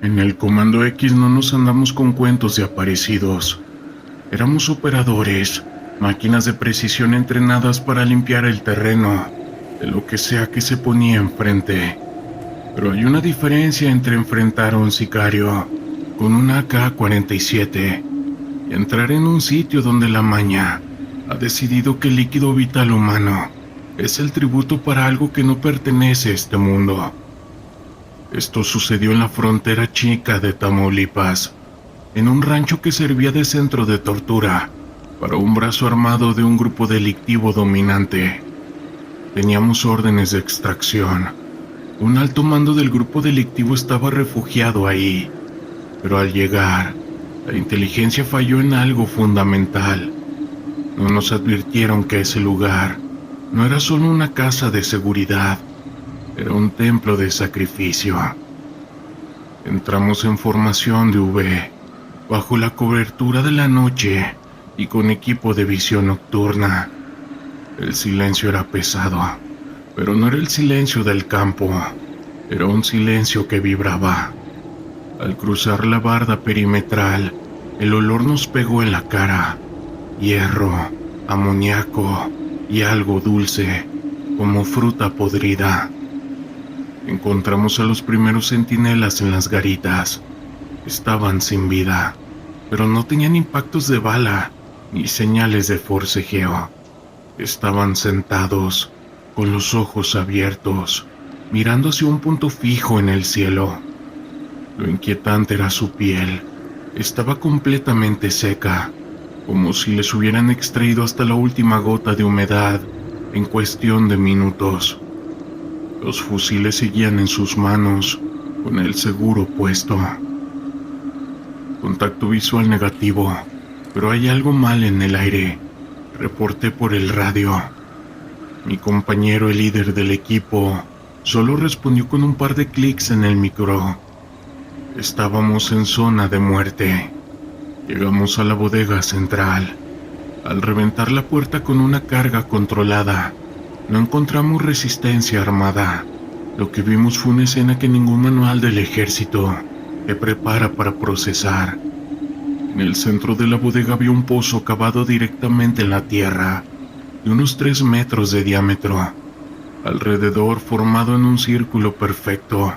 En el Comando X no nos andamos con cuentos de aparecidos. Éramos operadores, máquinas de precisión entrenadas para limpiar el terreno, de lo que sea que se ponía enfrente. Pero hay una diferencia entre enfrentar a un sicario con una AK-47 y entrar en un sitio donde la maña ha decidido que el líquido vital humano es el tributo para algo que no pertenece a este mundo. Esto sucedió en la frontera chica de Tamaulipas, en un rancho que servía de centro de tortura para un brazo armado de un grupo delictivo dominante. Teníamos órdenes de extracción. Un alto mando del grupo delictivo estaba refugiado ahí, pero al llegar, la inteligencia falló en algo fundamental. No nos advirtieron que ese lugar no era solo una casa de seguridad, era un templo de sacrificio. Entramos en formación de V, bajo la cobertura de la noche y con equipo de visión nocturna. El silencio era pesado, pero no era el silencio del campo, era un silencio que vibraba. Al cruzar la barda perimetral, el olor nos pegó en la cara: hierro, amoníaco y algo dulce, como fruta podrida. Encontramos a los primeros centinelas en las garitas. Estaban sin vida, pero no tenían impactos de bala ni señales de forcejeo. Estaban sentados, con los ojos abiertos, mirando hacia un punto fijo en el cielo. Lo inquietante era su piel. Estaba completamente seca, como si les hubieran extraído hasta la última gota de humedad en cuestión de minutos. Los fusiles seguían en sus manos, con el seguro puesto. Contacto visual negativo, pero hay algo mal en el aire, reporté por el radio. Mi compañero, el líder del equipo, solo respondió con un par de clics en el micro. Estábamos en zona de muerte. Llegamos a la bodega central. Al reventar la puerta con una carga controlada, no encontramos resistencia armada. Lo que vimos fue una escena que ningún manual del ejército te prepara para procesar. En el centro de la bodega había un pozo cavado directamente en la tierra, de unos 3 metros de diámetro. Alrededor, formado en un círculo perfecto,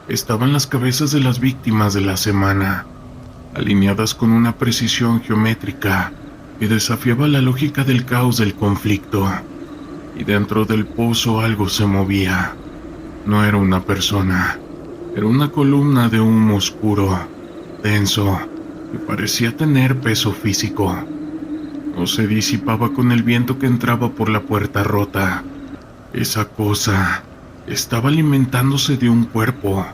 estaban las cabezas de las víctimas de la semana, alineadas con una precisión geométrica que desafiaba la lógica del caos del conflicto. Y dentro del pozo algo se movía. No era una persona, era una columna de humo oscuro, denso, que parecía tener peso físico. No se disipaba con el viento que entraba por la puerta rota. Esa cosa estaba alimentándose de un cuerpo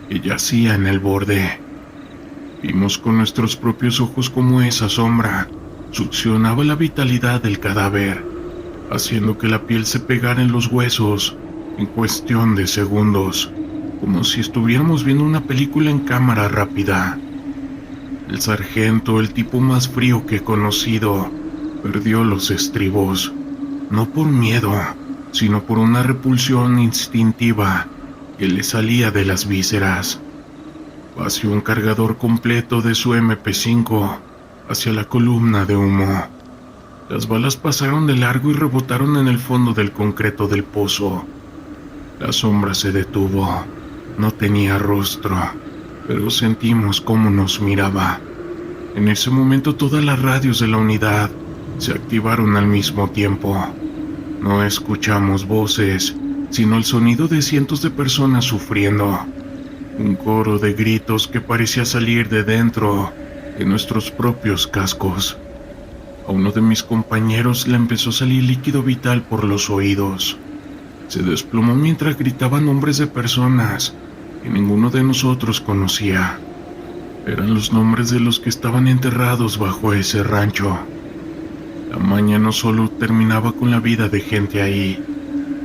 que yacía en el borde. Vimos con nuestros propios ojos cómo esa sombra succionaba la vitalidad del cadáver, haciendo que la piel se pegara en los huesos en cuestión de segundos, como si estuviéramos viendo una película en cámara rápida. El sargento, el tipo más frío que he conocido, perdió los estribos, no por miedo, sino por una repulsión instintiva que le salía de las vísceras. Vació un cargador completo de su MP5 hacia la columna de humo. Las balas pasaron de largo y rebotaron en el fondo del concreto del pozo. La sombra se detuvo. No tenía rostro, pero sentimos cómo nos miraba. En ese momento todas las radios de la unidad se activaron al mismo tiempo. No escuchamos voces, sino el sonido de cientos de personas sufriendo. Un coro de gritos que parecía salir de dentro de nuestros propios cascos. A uno de mis compañeros le empezó a salir líquido vital por los oídos. Se desplomó mientras gritaban nombres de personas que ninguno de nosotros conocía. Eran los nombres de los que estaban enterrados bajo ese rancho. La maña no solo terminaba con la vida de gente ahí,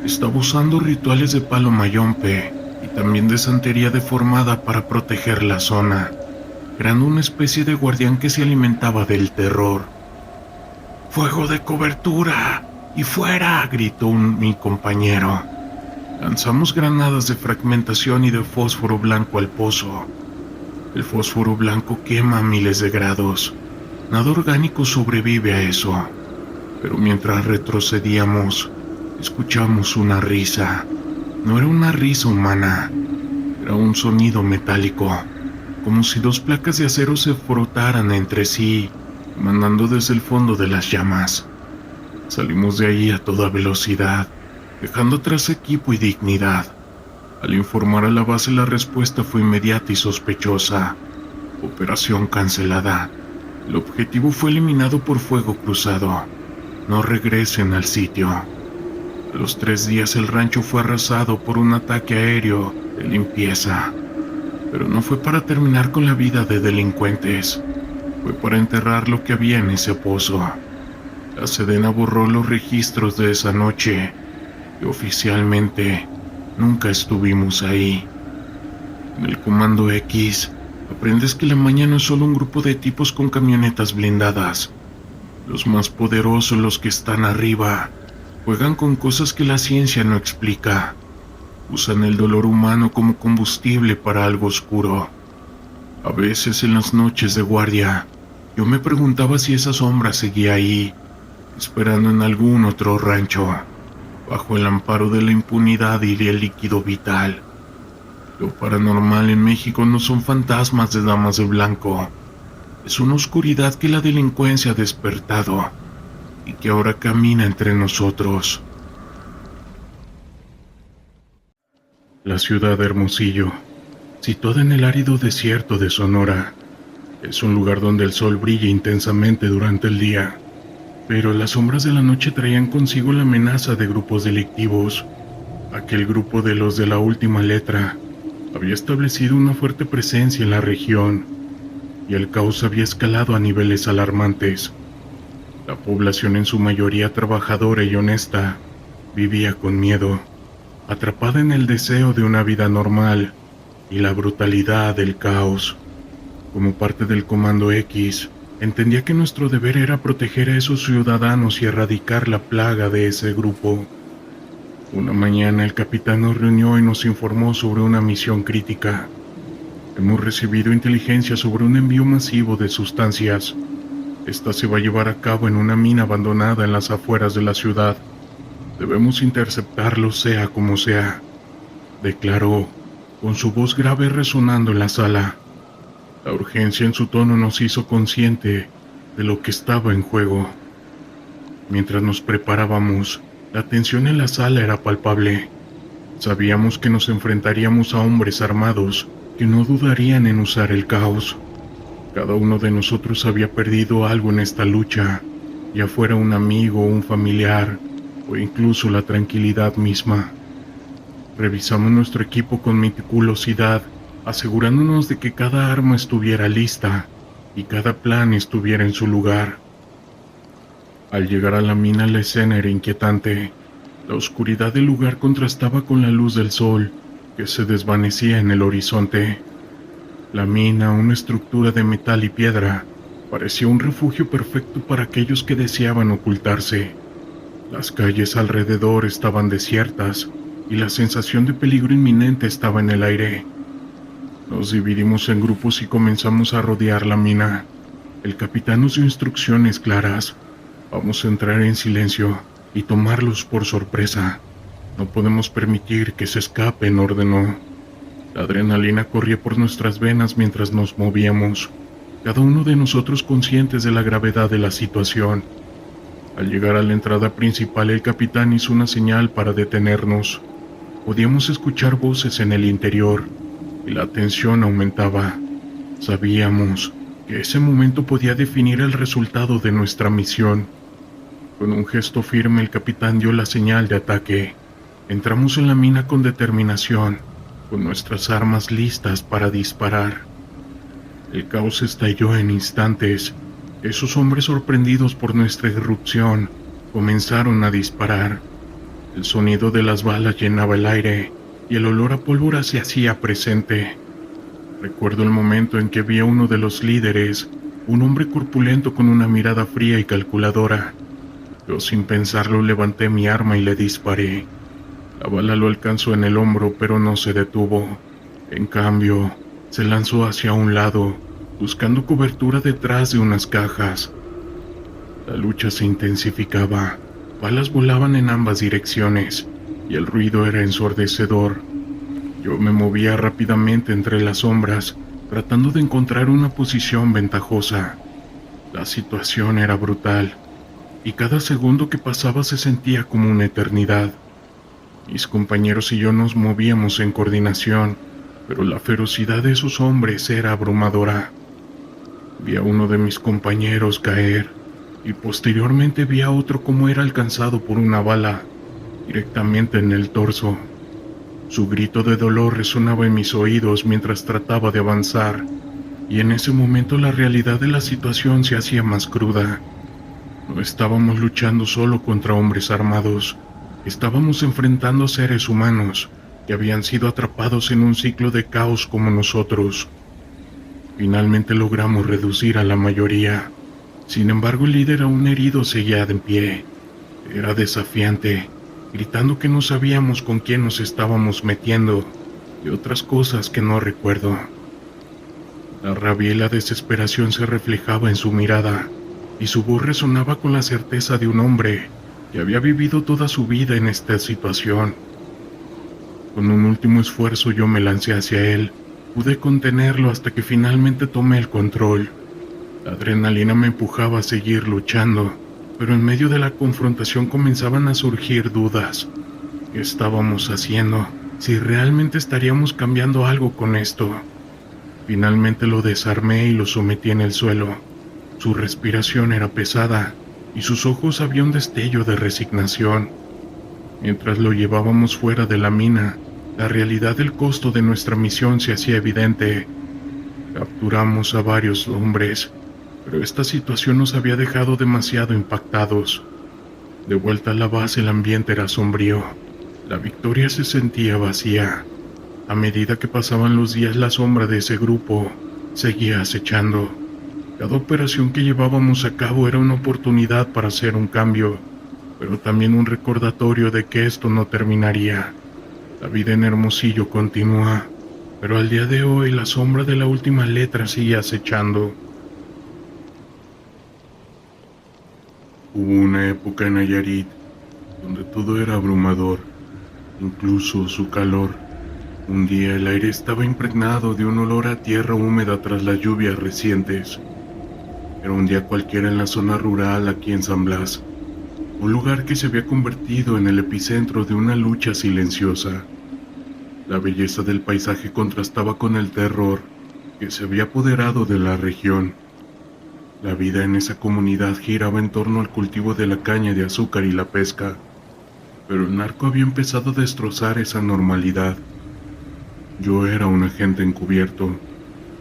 estaba usando rituales de palo mayompe y también de santería deformada para proteger la zona, creando una especie de guardián que se alimentaba del terror. ¡Fuego de cobertura! ¡Y fuera!, gritó mi compañero. Lanzamos granadas de fragmentación y de fósforo blanco al pozo. El fósforo blanco quema a miles de grados. Nada orgánico sobrevive a eso. Pero mientras retrocedíamos, escuchamos una risa. No era una risa humana, era un sonido metálico, como si dos placas de acero se frotaran entre sí, emanando desde el fondo de las llamas. Salimos de ahí a toda velocidad, dejando atrás equipo y dignidad. Al informar a la base, la respuesta fue inmediata y sospechosa. Operación cancelada. El objetivo fue eliminado por fuego cruzado. No regresen al sitio. A los 3 días el rancho fue arrasado por un ataque aéreo de limpieza. Pero no fue para terminar con la vida de delincuentes. Fue para enterrar lo que había en ese pozo. La Sedena borró los registros de esa noche y oficialmente nunca estuvimos ahí. En el Comando X, aprendes que la mañana no es solo un grupo de tipos con camionetas blindadas. Los más poderosos, los que están arriba, juegan con cosas que la ciencia no explica. Usan el dolor humano como combustible para algo oscuro. A veces en las noches de guardia, yo me preguntaba si esa sombra seguía ahí, esperando en algún otro rancho, bajo el amparo de la impunidad y el líquido vital. Lo paranormal en México no son fantasmas de damas de blanco. Es una oscuridad que la delincuencia ha despertado y que ahora camina entre nosotros. La ciudad de Hermosillo, situada en el árido desierto de Sonora, es un lugar donde el sol brilla intensamente durante el día, pero las sombras de la noche traían consigo la amenaza de grupos delictivos. Aquel grupo de los de la última letra había establecido una fuerte presencia en la región, y el caos había escalado a niveles alarmantes. La población, en su mayoría trabajadora y honesta, vivía con miedo, atrapada en el deseo de una vida normal y la brutalidad del caos. Como parte del Comando X, entendía que nuestro deber era proteger a esos ciudadanos y erradicar la plaga de ese grupo. Una mañana el capitán nos reunió y nos informó sobre una misión crítica. Hemos recibido inteligencia sobre un envío masivo de sustancias. Esta se va a llevar a cabo en una mina abandonada en las afueras de la ciudad. Debemos interceptarlo sea como sea, declaró, con su voz grave resonando en la sala. La urgencia en su tono nos hizo consciente de lo que estaba en juego. Mientras nos preparábamos, la tensión en la sala era palpable. Sabíamos que nos enfrentaríamos a hombres armados que no dudarían en usar el caos. Cada uno de nosotros había perdido algo en esta lucha, ya fuera un amigo, un familiar o incluso la tranquilidad misma. Revisamos nuestro equipo con meticulosidad, asegurándonos de que cada arma estuviera lista y cada plan estuviera en su lugar. Al llegar a la mina, la escena era inquietante. La oscuridad del lugar contrastaba con la luz del sol que se desvanecía en el horizonte. La mina, una estructura de metal y piedra, parecía un refugio perfecto para aquellos que deseaban ocultarse. Las calles alrededor estaban desiertas y la sensación de peligro inminente estaba en el aire. Nos dividimos en grupos y comenzamos a rodear la mina. El capitán nos dio instrucciones claras. Vamos a entrar en silencio y tomarlos por sorpresa. No podemos permitir que se escapen, ordenó. La adrenalina corría por nuestras venas mientras nos movíamos, cada uno de nosotros conscientes de la gravedad de la situación. Al llegar a la entrada principal, el capitán hizo una señal para detenernos. Podíamos escuchar voces en el interior y la tensión aumentaba. Sabíamos que ese momento podía definir el resultado de nuestra misión. Con un gesto firme, el capitán dio la señal de ataque. Entramos en la mina con determinación, con nuestras armas listas para disparar. El caos estalló en instantes. Esos hombres, sorprendidos por nuestra irrupción, comenzaron a disparar. El sonido de las balas llenaba el aire y el olor a pólvora se hacía presente. Recuerdo el momento en que vi a uno de los líderes, un hombre corpulento con una mirada fría y calculadora. Yo, sin pensarlo, levanté mi arma y le disparé. La bala lo alcanzó en el hombro, pero no se detuvo. En cambio, Se lanzó hacia un lado, buscando cobertura detrás de unas cajas. La lucha se intensificaba, balas volaban en ambas direcciones y el ruido era ensordecedor. Yo me movía rápidamente entre las sombras, tratando de encontrar una posición ventajosa. La situación era brutal, y cada segundo que pasaba se sentía como una eternidad. Mis compañeros y yo nos movíamos en coordinación, pero la ferocidad de esos hombres era abrumadora. Vi a uno de mis compañeros caer, y posteriormente vi a otro como era alcanzado por una bala, directamente en el torso. Su grito de dolor resonaba en mis oídos mientras trataba de avanzar, y en ese momento la realidad de la situación se hacía más cruda. No estábamos luchando solo contra hombres armados, estábamos enfrentando a seres humanos que habían sido atrapados en un ciclo de caos como nosotros. Finalmente logramos reducir a la mayoría. Sin embargo, el líder aún herido seguía de pie. Era desafiante, gritando que no sabíamos con quién nos estábamos metiendo y otras cosas que no recuerdo. La rabia y la desesperación se reflejaba en su mirada, y su voz resonaba con la certeza de un hombre que había vivido toda su vida en esta situación. Con un último esfuerzo yo me lancé hacia él. Pude contenerlo hasta que finalmente tomé el control. La adrenalina me empujaba a seguir luchando, pero en medio de la confrontación comenzaban a surgir dudas. ¿Qué estábamos haciendo? ¿Si realmente estaríamos cambiando algo con esto? Finalmente lo desarmé y lo sometí en el suelo. Su respiración era pesada, y sus ojos había un destello de resignación. Mientras lo llevábamos fuera de la mina, la realidad del costo de nuestra misión se hacía evidente. Capturamos a varios hombres, pero esta situación nos había dejado demasiado impactados. De vuelta a la base, el ambiente era sombrío. La victoria se sentía vacía. A medida que pasaban los días, la sombra de ese grupo seguía acechando. Cada operación que llevábamos a cabo era una oportunidad para hacer un cambio, pero también un recordatorio de que esto no terminaría. La vida en Hermosillo continúa, pero al día de hoy la sombra de la última letra sigue acechando. Hubo una época en Nayarit donde todo era abrumador, incluso su calor. Un día el aire estaba impregnado de un olor a tierra húmeda tras las lluvias recientes. Era un día cualquiera en la zona rural aquí en San Blas, un lugar que se había convertido en el epicentro de una lucha silenciosa. La belleza del paisaje contrastaba con el terror que se había apoderado de la región. La vida en esa comunidad giraba en torno al cultivo de la caña de azúcar y la pesca, pero el narco había empezado a destrozar esa normalidad. Yo era un agente encubierto,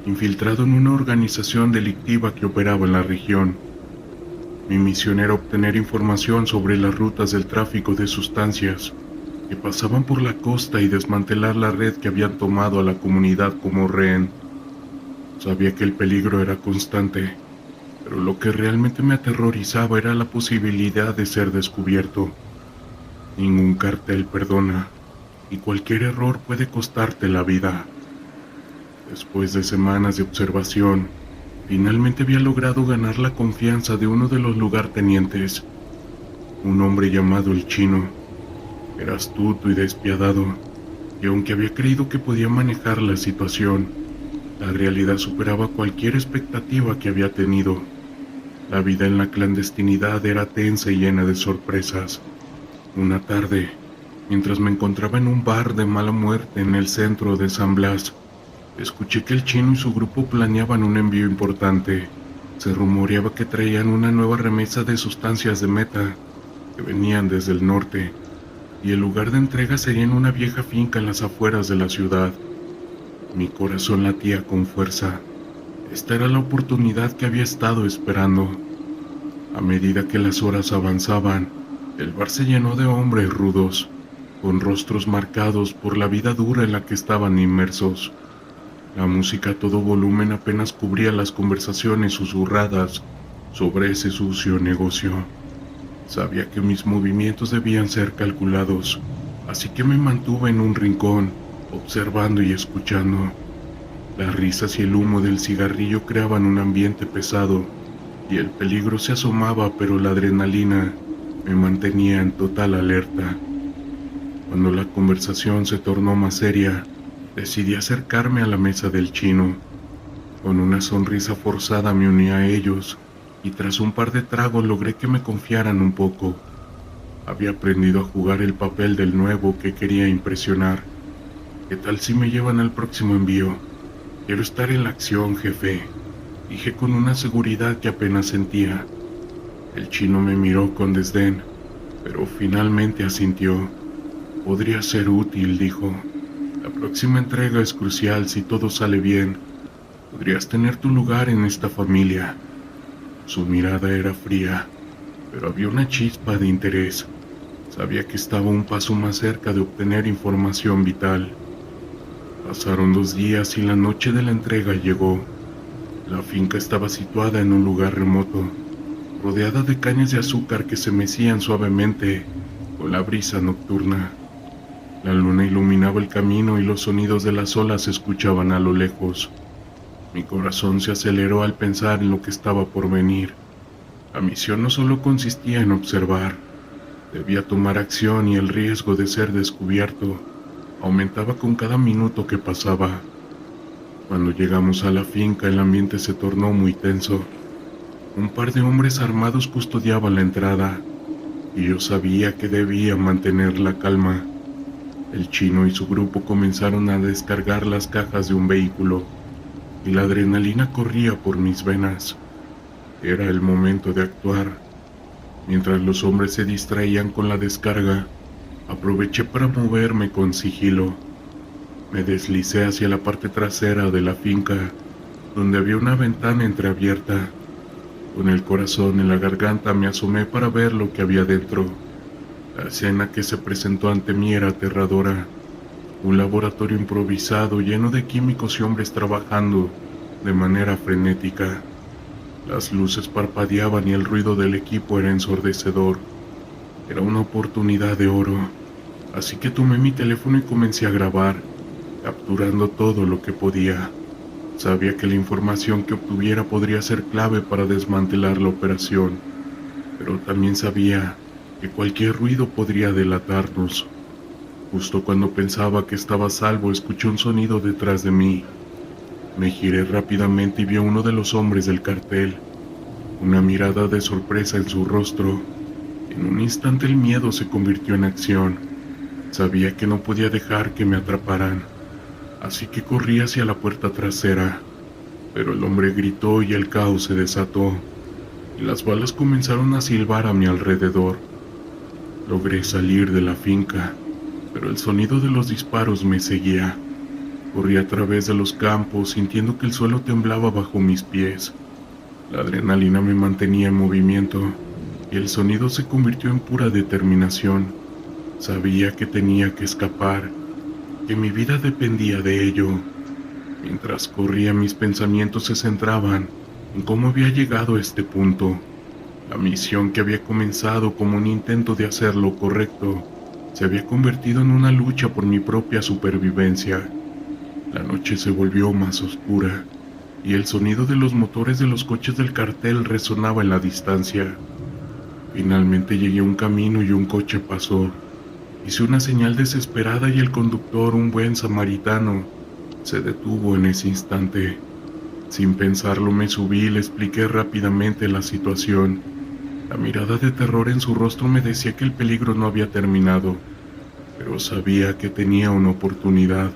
infiltrado en una organización delictiva que operaba en la región. Mi misión era obtener información sobre las rutas del tráfico de sustancias que pasaban por la costa y desmantelar la red que habían tomado a la comunidad como rehén. Sabía que el peligro era constante, pero lo que realmente me aterrorizaba era la posibilidad de ser descubierto. Ningún cartel perdona, y cualquier error puede costarte la vida. Después de semanas de observación, finalmente había logrado ganar la confianza de uno de los lugartenientes, un hombre llamado el Chino. Era astuto y despiadado, y aunque había creído que podía manejar la situación, la realidad superaba cualquier expectativa que había tenido. La vida en la clandestinidad era tensa y llena de sorpresas. Una tarde, mientras me encontraba en un bar de mala muerte en el centro de San Blas, escuché que el Chino y su grupo planeaban un envío importante. Se rumoreaba que traían una nueva remesa de sustancias de meta que venían desde el norte, y el lugar de entrega sería en una vieja finca en las afueras de la ciudad. Mi corazón latía con fuerza. Esta era la oportunidad que había estado esperando. A medida que las horas avanzaban, el bar se llenó de hombres rudos, con rostros marcados por la vida dura en la que estaban inmersos. La música a todo volumen apenas cubría las conversaciones susurradas sobre ese sucio negocio. Sabía que mis movimientos debían ser calculados, así que me mantuve en un rincón, observando y escuchando. Las risas y el humo del cigarrillo creaban un ambiente pesado, y el peligro se asomaba, pero la adrenalina me mantenía en total alerta. Cuando la conversación se tornó más seria, decidí acercarme a la mesa del chino. Con una sonrisa forzada me uní a ellos, y tras un par de tragos logré que me confiaran un poco. Había aprendido a jugar el papel del nuevo que quería impresionar. ¿Qué tal si me llevan al próximo envío? Quiero estar en la acción, jefe, dije con una seguridad que apenas sentía. El chino me miró con desdén, pero finalmente asintió. Podría ser útil, dijo. La próxima entrega es crucial. Si todo sale bien, podrías tener tu lugar en esta familia. Su mirada era fría, pero había una chispa de interés. Sabía que estaba un paso más cerca de obtener información vital. Pasaron 2 días y la noche de la entrega llegó. La finca estaba situada en un lugar remoto, rodeada de cañas de azúcar que se mecían suavemente con la brisa nocturna. La luna iluminaba el camino y los sonidos de las olas se escuchaban a lo lejos. Mi corazón se aceleró al pensar en lo que estaba por venir. La misión no solo consistía en observar, debía tomar acción, y el riesgo de ser descubierto aumentaba con cada minuto que pasaba. Cuando llegamos a la finca, el ambiente se tornó muy tenso. Un par de hombres armados custodiaban la entrada, y yo sabía que debía mantener la calma. El chino y su grupo comenzaron a descargar las cajas de un vehículo, y la adrenalina corría por mis venas. Era el momento de actuar. Mientras los hombres se distraían con la descarga, aproveché para moverme con sigilo. Me deslicé hacia la parte trasera de la finca, donde había una ventana entreabierta. Con el corazón en la garganta me asomé para ver lo que había dentro. La escena que se presentó ante mí era aterradora. Un laboratorio improvisado lleno de químicos y hombres trabajando de manera frenética. Las luces parpadeaban y el ruido del equipo era ensordecedor. Era una oportunidad de oro, así que tomé mi teléfono y comencé a grabar, capturando todo lo que podía. Sabía que la información que obtuviera podría ser clave para desmantelar la operación, pero también sabía que cualquier ruido podría delatarnos. Justo cuando pensaba que estaba a salvo, escuché un sonido detrás de mí. Me giré rápidamente y vi a uno de los hombres del cartel, una mirada de sorpresa en su rostro. En un instante el miedo se convirtió en acción. Sabía que no podía dejar que me atraparan, así que corrí hacia la puerta trasera, pero el hombre gritó y el caos se desató, y las balas comenzaron a silbar a mi alrededor. Logré salir de la finca, pero el sonido de los disparos me seguía. Corrí a través de los campos, sintiendo que el suelo temblaba bajo mis pies. La adrenalina me mantenía en movimiento, y el sonido se convirtió en pura determinación. Sabía que tenía que escapar, que mi vida dependía de ello. Mientras corría, mis pensamientos se centraban en cómo había llegado a este punto. La misión que había comenzado como un intento de hacer lo correcto se había convertido en una lucha por mi propia supervivencia. La noche se volvió más oscura, y el sonido de los motores de los coches del cartel resonaba en la distancia. Finalmente llegué a un camino y un coche pasó. Hice una señal desesperada y el conductor, un buen samaritano, se detuvo en ese instante. Sin pensarlo me subí y le expliqué rápidamente la situación. La mirada de terror en su rostro me decía que el peligro no había terminado, pero sabía que tenía una oportunidad.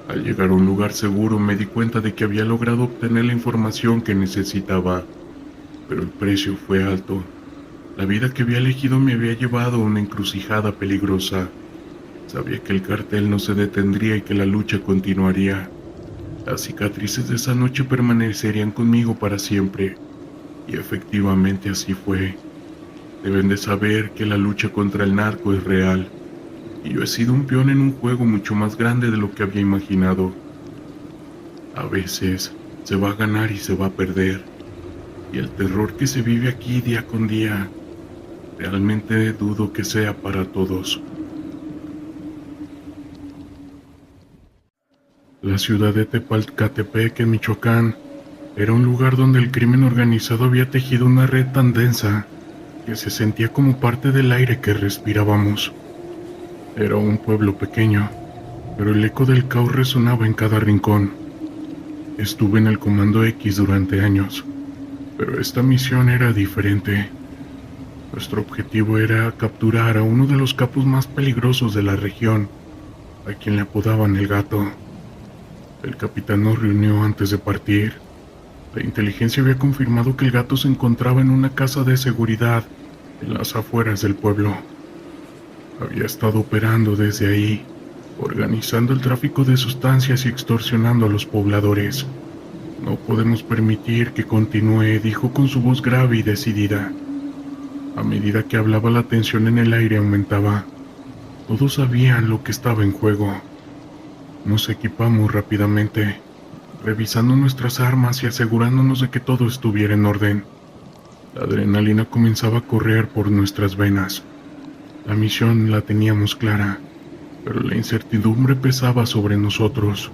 Al llegar a un lugar seguro me di cuenta de que había logrado obtener la información que necesitaba, pero el precio fue alto. La vida que había elegido me había llevado a una encrucijada peligrosa. Sabía que el cartel no se detendría y que la lucha continuaría. Las cicatrices de esa noche permanecerían conmigo para siempre, y efectivamente así fue. Deben de saber que la lucha contra el narco es real, y yo he sido un peón en un juego mucho más grande de lo que había imaginado. A veces se va a ganar y se va a perder, y el terror que se vive aquí día con día, realmente dudo que sea para todos. La La ciudad de Tepalcatepec, en Michoacán, era un lugar donde el crimen organizado había tejido una red tan densa que se sentía como parte del aire que respirábamos. Era un pueblo pequeño, pero el eco del caos resonaba en cada rincón. Estuve en el Comando X durante años, pero esta misión era diferente. Nuestro objetivo era capturar a uno de los capos más peligrosos de la región, a quien le apodaban el Gato. El capitán nos reunió antes de partir. La inteligencia había confirmado que el Gato se encontraba en una casa de seguridad en las afueras del pueblo. Había estado operando desde ahí, organizando el tráfico de sustancias y extorsionando a los pobladores. No podemos permitir que continúe, dijo con su voz grave y decidida. A medida que hablaba, la tensión en el aire aumentaba. Todos sabían lo que estaba en juego. Nos equipamos rápidamente, revisando nuestras armas y asegurándonos de que todo estuviera en orden. La adrenalina comenzaba a correr por nuestras venas. La misión la teníamos clara, pero la incertidumbre pesaba sobre nosotros.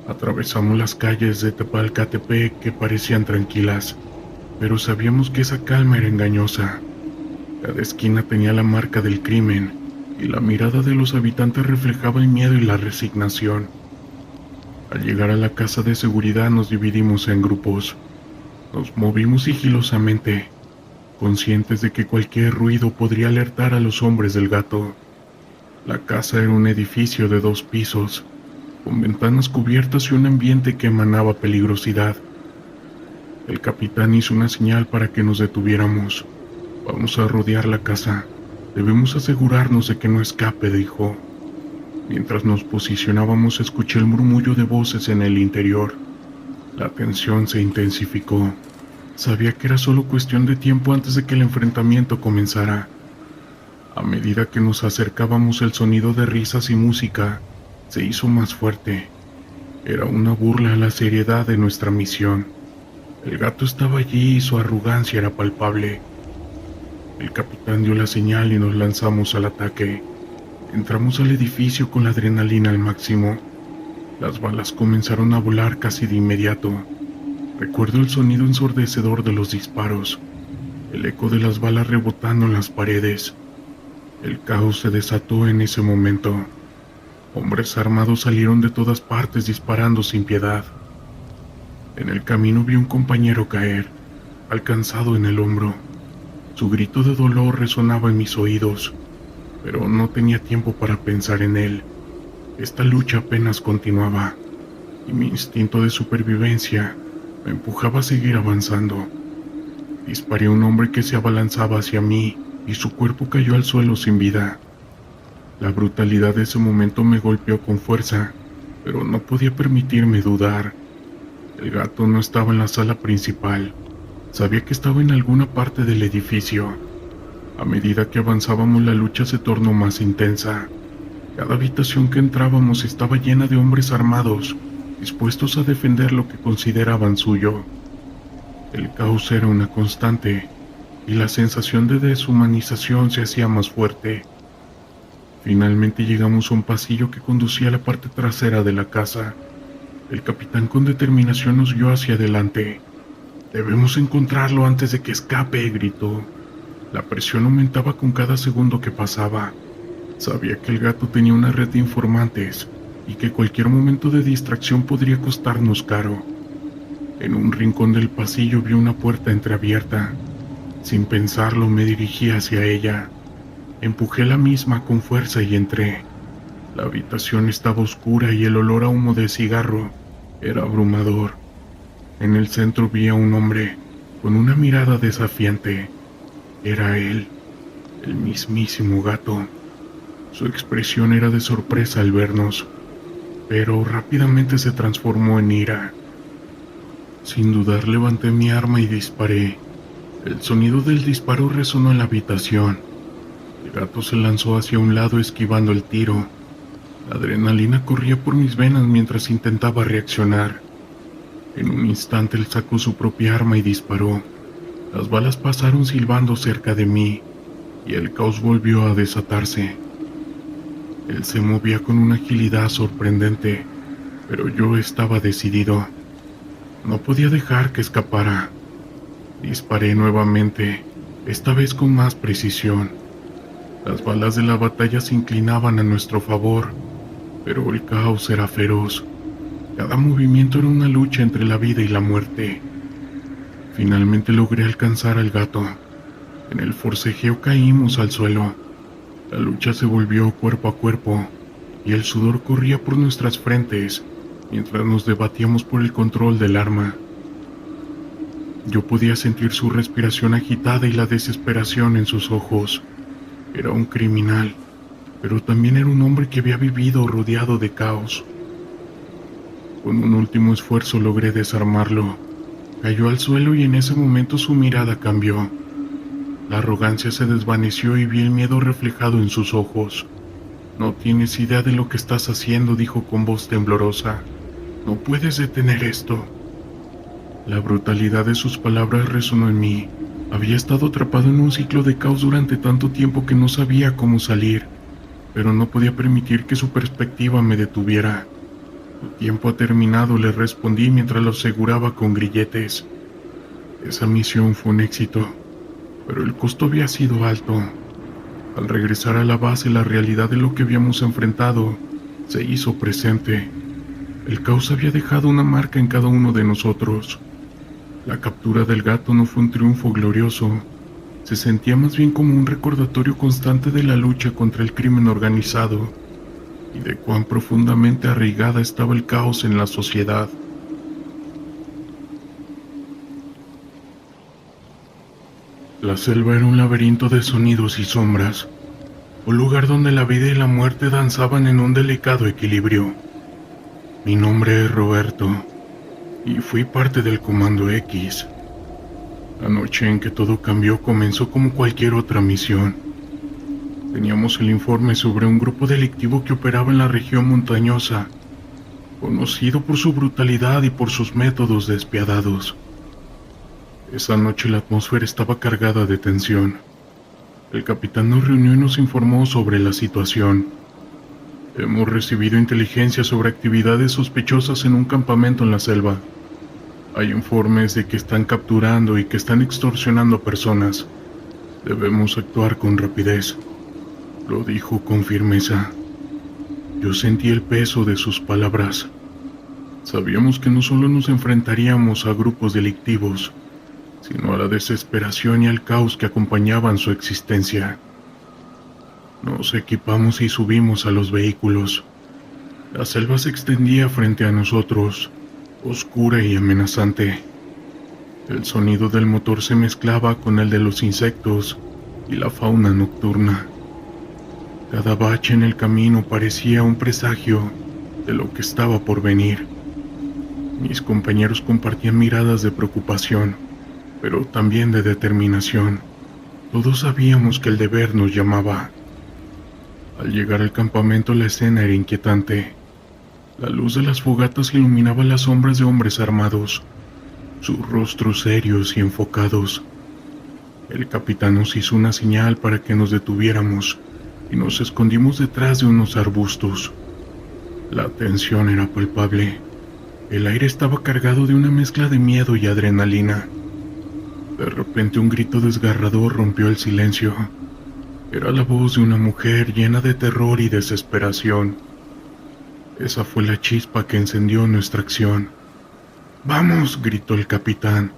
Atravesamos las calles de Tepalcatepec que parecían tranquilas, pero sabíamos que esa calma era engañosa. Cada esquina tenía la marca del crimen, y la mirada de los habitantes reflejaba el miedo y la resignación. Al llegar a la casa de seguridad nos dividimos en grupos. Nos movimos sigilosamente, conscientes de que cualquier ruido podría alertar a los hombres del Gato. La casa era un edificio de 2 pisos, con ventanas cubiertas y un ambiente que emanaba peligrosidad. El capitán hizo una señal para que nos detuviéramos. Vamos a rodear la casa. Debemos asegurarnos de que no escape, dijo. Mientras nos posicionábamos, escuché el murmullo de voces en el interior. La tensión se intensificó. Sabía que era solo cuestión de tiempo antes de que el enfrentamiento comenzara. A medida que nos acercábamos, el sonido de risas y música se hizo más fuerte. Era una burla a la seriedad de nuestra misión. El Gato estaba allí y su arrogancia era palpable. El capitán dio la señal y nos lanzamos al ataque. Entramos al edificio con la adrenalina al máximo. Las balas comenzaron a volar casi de inmediato. Recuerdo el sonido ensordecedor de los disparos, el eco de las balas rebotando en las paredes. El caos se desató en ese momento. Hombres armados salieron de todas partes disparando sin piedad. En el camino vi un compañero caer, alcanzado en el hombro. Su grito de dolor resonaba en mis oídos, pero no tenía tiempo para pensar en él. Esta lucha apenas continuaba, y mi instinto de supervivencia me empujaba a seguir avanzando. Disparé a un hombre que se abalanzaba hacia mí, y su cuerpo cayó al suelo sin vida. La brutalidad de ese momento me golpeó con fuerza, pero no podía permitirme dudar. El Gato no estaba en la sala principal. Sabía que estaba en alguna parte del edificio. A medida que avanzábamos, la lucha se tornó más intensa. Cada habitación que entrábamos estaba llena de hombres armados, dispuestos a defender lo que consideraban suyo. El caos era una constante, y la sensación de deshumanización se hacía más fuerte. Finalmente llegamos a un pasillo que conducía a la parte trasera de la casa. El capitán con determinación nos guió hacia adelante. «Debemos encontrarlo antes de que escape», gritó. La presión aumentaba con cada segundo que pasaba. Sabía que el Gato tenía una red de informantes y que cualquier momento de distracción podría costarnos caro. En un rincón del pasillo vi una puerta entreabierta. Sin pensarlo, me dirigí hacia ella. Empujé la misma con fuerza y entré. La habitación estaba oscura y el olor a humo de cigarro era abrumador. En el centro vi a un hombre con una mirada desafiante. Era él, el mismísimo Gato. Su expresión era de sorpresa al vernos, pero rápidamente se transformó en ira. Sin dudar, levanté mi arma y disparé. El sonido del disparo resonó en la habitación. El Gato se lanzó hacia un lado esquivando el tiro. La adrenalina corría por mis venas mientras intentaba reaccionar. En un instante él sacó su propia arma y disparó. Las balas pasaron silbando cerca de mí, y el caos volvió a desatarse. Él se movía con una agilidad sorprendente. pero yo estaba decidido. No podía dejar que escapara. Disparé nuevamente, esta vez con más precisión. Las balas de la batalla se inclinaban a nuestro favor, pero el caos era feroz. Cada movimiento era una lucha entre la vida y la muerte. Finalmente logré alcanzar al gato. En el forcejeo caímos al suelo. La lucha se volvió cuerpo a cuerpo, y el sudor corría por nuestras frentes mientras nos debatíamos por el control del arma. Yo podía sentir su respiración agitada y la desesperación en sus ojos. Era un criminal, pero también era un hombre que había vivido rodeado de caos. Con un último esfuerzo logré desarmarlo. Cayó al suelo y en ese momento su mirada cambió. La arrogancia se desvaneció y vi el miedo reflejado en sus ojos. «No tienes idea de lo que estás haciendo», dijo con voz temblorosa. «No puedes detener esto». La brutalidad de sus palabras resonó en mí. Había estado atrapado en un ciclo de caos durante tanto tiempo que no sabía cómo salir, pero no podía permitir que su perspectiva me detuviera. «Tu tiempo ha terminado», le respondí mientras lo aseguraba con grilletes. Esa misión fue un éxito, pero el costo había sido alto. Al regresar a la base, la realidad de lo que habíamos enfrentado se hizo presente. El caos había dejado una marca en cada uno de nosotros. La captura del gato no fue un triunfo glorioso. Se sentía más bien como un recordatorio constante de la lucha contra el crimen organizado y de cuán profundamente arraigada estaba el caos en la sociedad. La selva era un laberinto de sonidos y sombras, un lugar donde la vida y la muerte danzaban en un delicado equilibrio. Mi nombre es Roberto, y fui parte del Comando X. La noche en que todo cambió comenzó como cualquier otra misión. Teníamos el informe sobre un grupo delictivo que operaba en la región montañosa, conocido por su brutalidad y por sus métodos despiadados. Esa noche la atmósfera estaba cargada de tensión. El capitán nos reunió y nos informó sobre la situación. Hemos recibido inteligencia sobre actividades sospechosas en un campamento en la selva. Hay informes de que están capturando y que están extorsionando personas. Debemos actuar con rapidez, lo dijo con firmeza. Yo sentí el peso de sus palabras. Sabíamos que no solo nos enfrentaríamos a grupos delictivos, sino a la desesperación y al caos que acompañaban su existencia. Nos equipamos y subimos a los vehículos. La selva se extendía frente a nosotros, oscura y amenazante. El sonido del motor se mezclaba con el de los insectos y la fauna nocturna. Cada bache en el camino parecía un presagio de lo que estaba por venir. Mis compañeros compartían miradas de preocupación, pero también de determinación. Todos sabíamos que el deber nos llamaba. Al llegar al campamento, la escena era inquietante. La luz de las fogatas iluminaba las sombras de hombres armados, sus rostros serios y enfocados. El capitán nos hizo una señal para que nos detuviéramos y nos escondimos detrás de unos arbustos. La tensión era palpable. El aire estaba cargado de una mezcla de miedo y adrenalina. De repente un grito desgarrador rompió el silencio. Era la voz de una mujer llena de terror y desesperación. Esa fue la chispa que encendió nuestra acción. «¡Vamos!», gritó el capitán,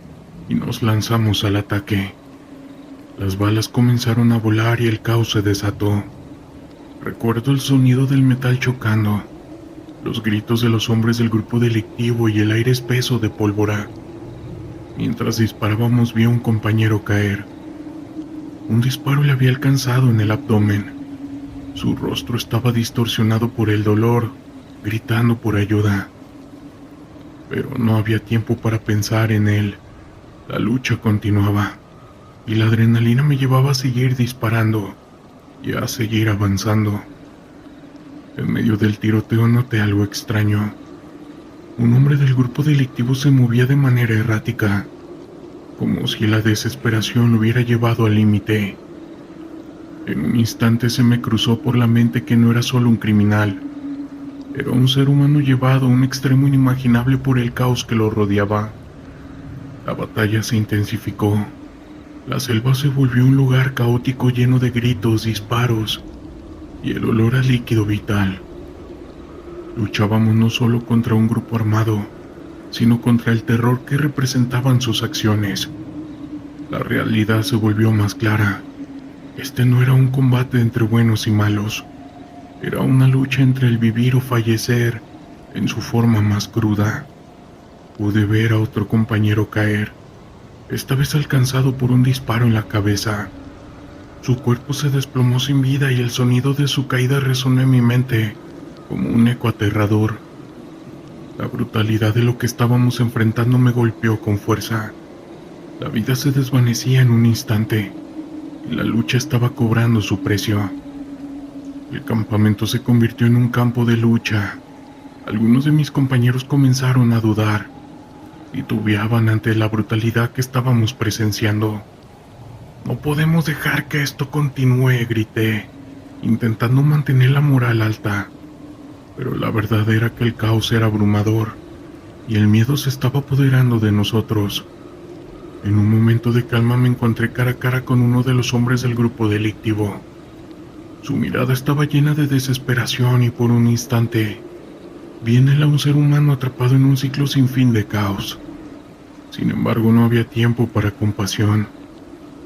y nos lanzamos al ataque. Las balas comenzaron a volar y el caos se desató. Recuerdo el sonido del metal chocando, los gritos de los hombres del grupo delictivo y el aire espeso de pólvora. Mientras disparábamos vi a un compañero caer. Un disparo le había alcanzado en el abdomen. Su rostro estaba distorsionado por el dolor, gritando por ayuda. Pero no había tiempo para pensar en él. La lucha continuaba, y la adrenalina me llevaba a seguir disparando y a seguir avanzando. En medio del tiroteo noté algo extraño. Un hombre del grupo delictivo se movía de manera errática, como si la desesperación lo hubiera llevado al límite. En un instante se me cruzó por la mente que no era solo un criminal, Era un ser humano llevado a un extremo inimaginable por el caos que lo rodeaba. La batalla se intensificó. La selva se volvió un lugar caótico lleno de gritos, disparos y el olor a líquido vital. Luchábamos no solo contra un grupo armado, sino contra el terror que representaban sus acciones. La realidad se volvió más clara. Este no era un combate entre buenos y malos. Era una lucha entre el vivir o fallecer en su forma más cruda. Pude ver a otro compañero caer, esta vez alcanzado por un disparo en la cabeza. Su cuerpo se desplomó sin vida y el sonido de su caída resonó en mi mente como un eco aterrador. La brutalidad de lo que estábamos enfrentando me golpeó con fuerza. La vida se desvanecía en un instante y la lucha estaba cobrando su precio. El campamento se convirtió en un campo de lucha. Algunos de mis compañeros comenzaron a dudar. Titubeaban ante la brutalidad que estábamos presenciando. «No podemos dejar que esto continúe», grité, intentando mantener la moral alta. Pero la verdad era que el caos era abrumador y el miedo se estaba apoderando de nosotros. En un momento de calma me encontré cara a cara con uno de los hombres del grupo delictivo. Su mirada estaba llena de desesperación y por un instante vi en él a un ser humano atrapado en un ciclo sin fin de caos. Sin embargo, no había tiempo para compasión.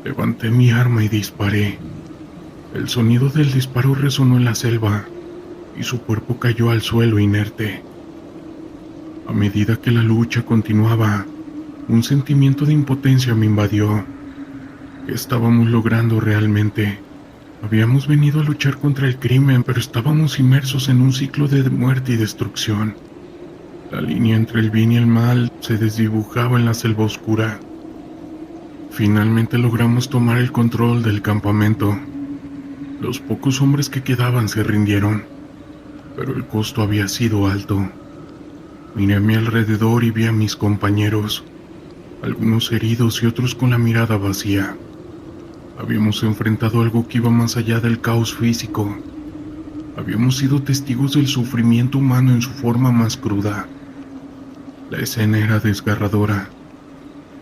Levanté mi arma y disparé. El sonido del disparo resonó en la selva y su cuerpo cayó al suelo inerte. A medida que la lucha continuaba, un sentimiento de impotencia me invadió. ¿Qué estábamos logrando realmente? Habíamos venido a luchar contra el crimen, pero estábamos inmersos en un ciclo de muerte y destrucción. La línea entre el bien y el mal se desdibujaba en la selva oscura. Finalmente logramos tomar el control del campamento. Los pocos hombres que quedaban se rindieron, pero el costo había sido alto. Miré a mi alrededor y vi a mis compañeros, algunos heridos y otros con la mirada vacía. Habíamos enfrentado algo que iba más allá del caos físico. Habíamos sido testigos del sufrimiento humano en su forma más cruda. La escena era desgarradora.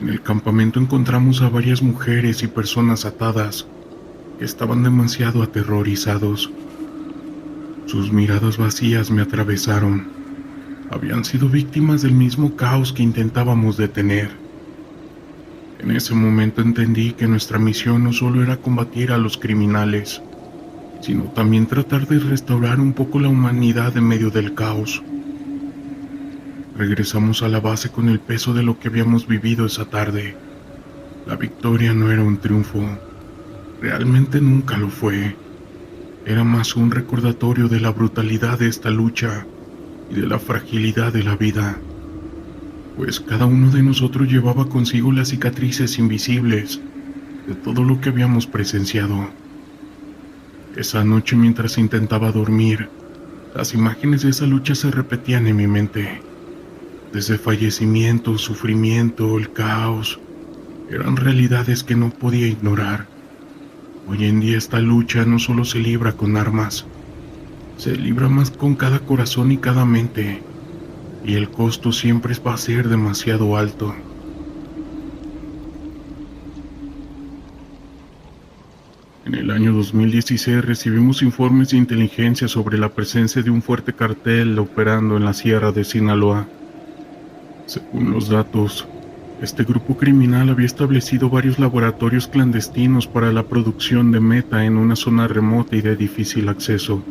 En el campamento encontramos a varias mujeres y personas atadas que estaban demasiado aterrorizados. Sus miradas vacías me atravesaron. Habían sido víctimas del mismo caos que intentábamos detener. En ese momento entendí que nuestra misión no solo era combatir a los criminales, sino también tratar de restaurar un poco la humanidad en medio del caos. Regresamos a la base con el peso de lo que habíamos vivido esa tarde. La victoria no era un triunfo, realmente nunca lo fue. Era más un recordatorio de la brutalidad de esta lucha y de la fragilidad de la vida, pues cada uno de nosotros llevaba consigo las cicatrices invisibles de todo lo que habíamos presenciado. Esa noche, mientras intentaba dormir, las imágenes de esa lucha se repetían en mi mente. Desde fallecimiento, sufrimiento, el caos, eran realidades que no podía ignorar. Hoy en día esta lucha no solo se libra con armas, se libra más con cada corazón y cada mente, y el costo siempre va a ser demasiado alto. En el año 2016 recibimos informes de inteligencia sobre la presencia de un fuerte cartel operando en la sierra de Sinaloa. Según los datos, este grupo criminal había establecido varios laboratorios clandestinos para la producción de meta en una zona remota y de difícil acceso.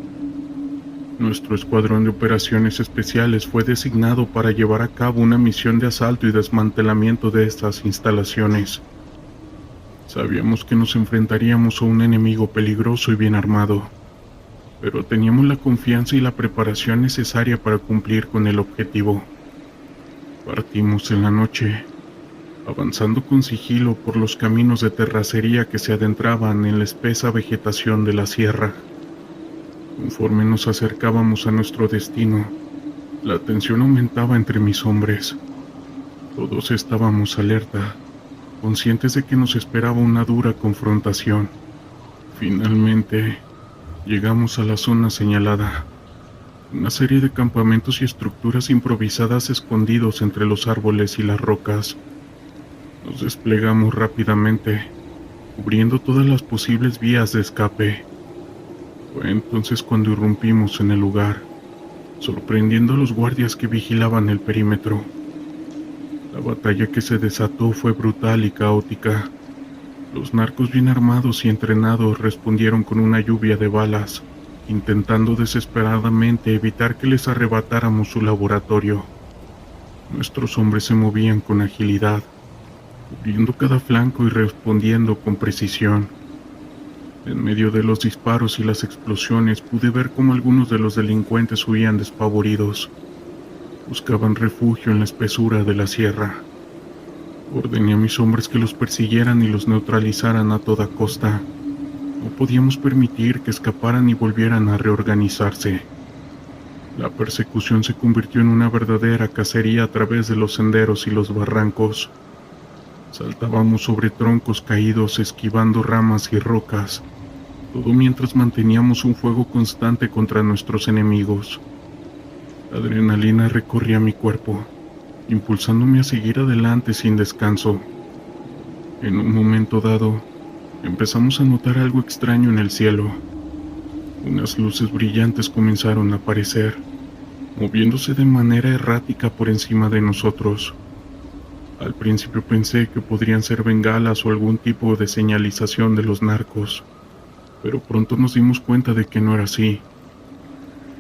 Nuestro escuadrón de operaciones especiales fue designado para llevar a cabo una misión de asalto y desmantelamiento de estas instalaciones. Sabíamos que nos enfrentaríamos a un enemigo peligroso y bien armado, pero teníamos la confianza y la preparación necesaria para cumplir con el objetivo. Partimos en la noche, avanzando con sigilo por los caminos de terracería que se adentraban en la espesa vegetación de la sierra. Conforme nos acercábamos a nuestro destino, la tensión aumentaba entre mis hombres. Todos estábamos alerta, conscientes de que nos esperaba una dura confrontación. Finalmente, llegamos a la zona señalada. Una serie de campamentos y estructuras improvisadas escondidos entre los árboles y las rocas. Nos desplegamos rápidamente, cubriendo todas las posibles vías de escape. Fue entonces cuando irrumpimos en el lugar, sorprendiendo a los guardias que vigilaban el perímetro. La batalla que se desató fue brutal y caótica. Los narcos bien armados y entrenados respondieron con una lluvia de balas, intentando desesperadamente evitar que les arrebatáramos su laboratorio. Nuestros hombres se movían con agilidad, cubriendo cada flanco y respondiendo con precisión. En medio de los disparos y las explosiones pude ver cómo algunos de los delincuentes huían despavoridos. Buscaban refugio en la espesura de la sierra. Ordené a mis hombres que los persiguieran y los neutralizaran a toda costa. No podíamos permitir que escaparan y volvieran a reorganizarse. La persecución se convirtió en una verdadera cacería a través de los senderos y los barrancos. Saltábamos sobre troncos caídos, esquivando ramas y rocas, todo mientras manteníamos un fuego constante contra nuestros enemigos. La adrenalina recorría mi cuerpo, impulsándome a seguir adelante sin descanso. En un momento dado, empezamos a notar algo extraño en el cielo. Unas luces brillantes comenzaron a aparecer, moviéndose de manera errática por encima de nosotros. Al principio pensé que podrían ser bengalas o algún tipo de señalización de los narcos, pero pronto nos dimos cuenta de que no era así.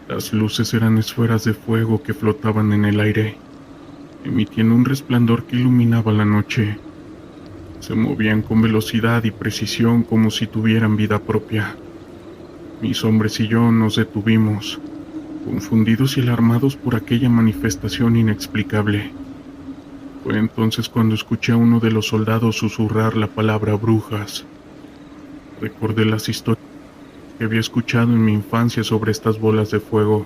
Las luces eran esferas de fuego que flotaban en el aire, emitiendo un resplandor que iluminaba la noche. Se movían con velocidad y precisión como si tuvieran vida propia. Mis hombres y yo nos detuvimos, confundidos y alarmados por aquella manifestación inexplicable. Fue entonces cuando escuché a uno de los soldados susurrar la palabra brujas. Recordé las historias que había escuchado en mi infancia sobre estas bolas de fuego,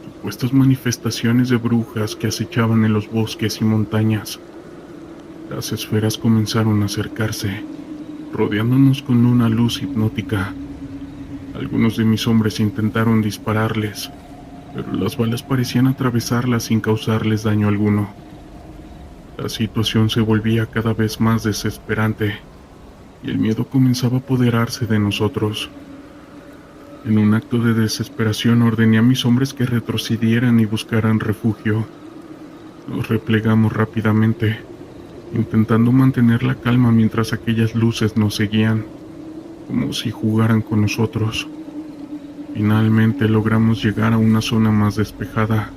supuestas manifestaciones de brujas que acechaban en los bosques y montañas. Las esferas comenzaron a acercarse, rodeándonos con una luz hipnótica. Algunos de mis hombres intentaron dispararles, pero las balas parecían atravesarlas sin causarles daño alguno. La situación se volvía cada vez más desesperante, y el miedo comenzaba a apoderarse de nosotros. En un acto de desesperación ordené a mis hombres que retrocedieran y buscaran refugio. Nos replegamos rápidamente, intentando mantener la calma mientras aquellas luces nos seguían, como si jugaran con nosotros. Finalmente logramos llegar a una zona más despejada,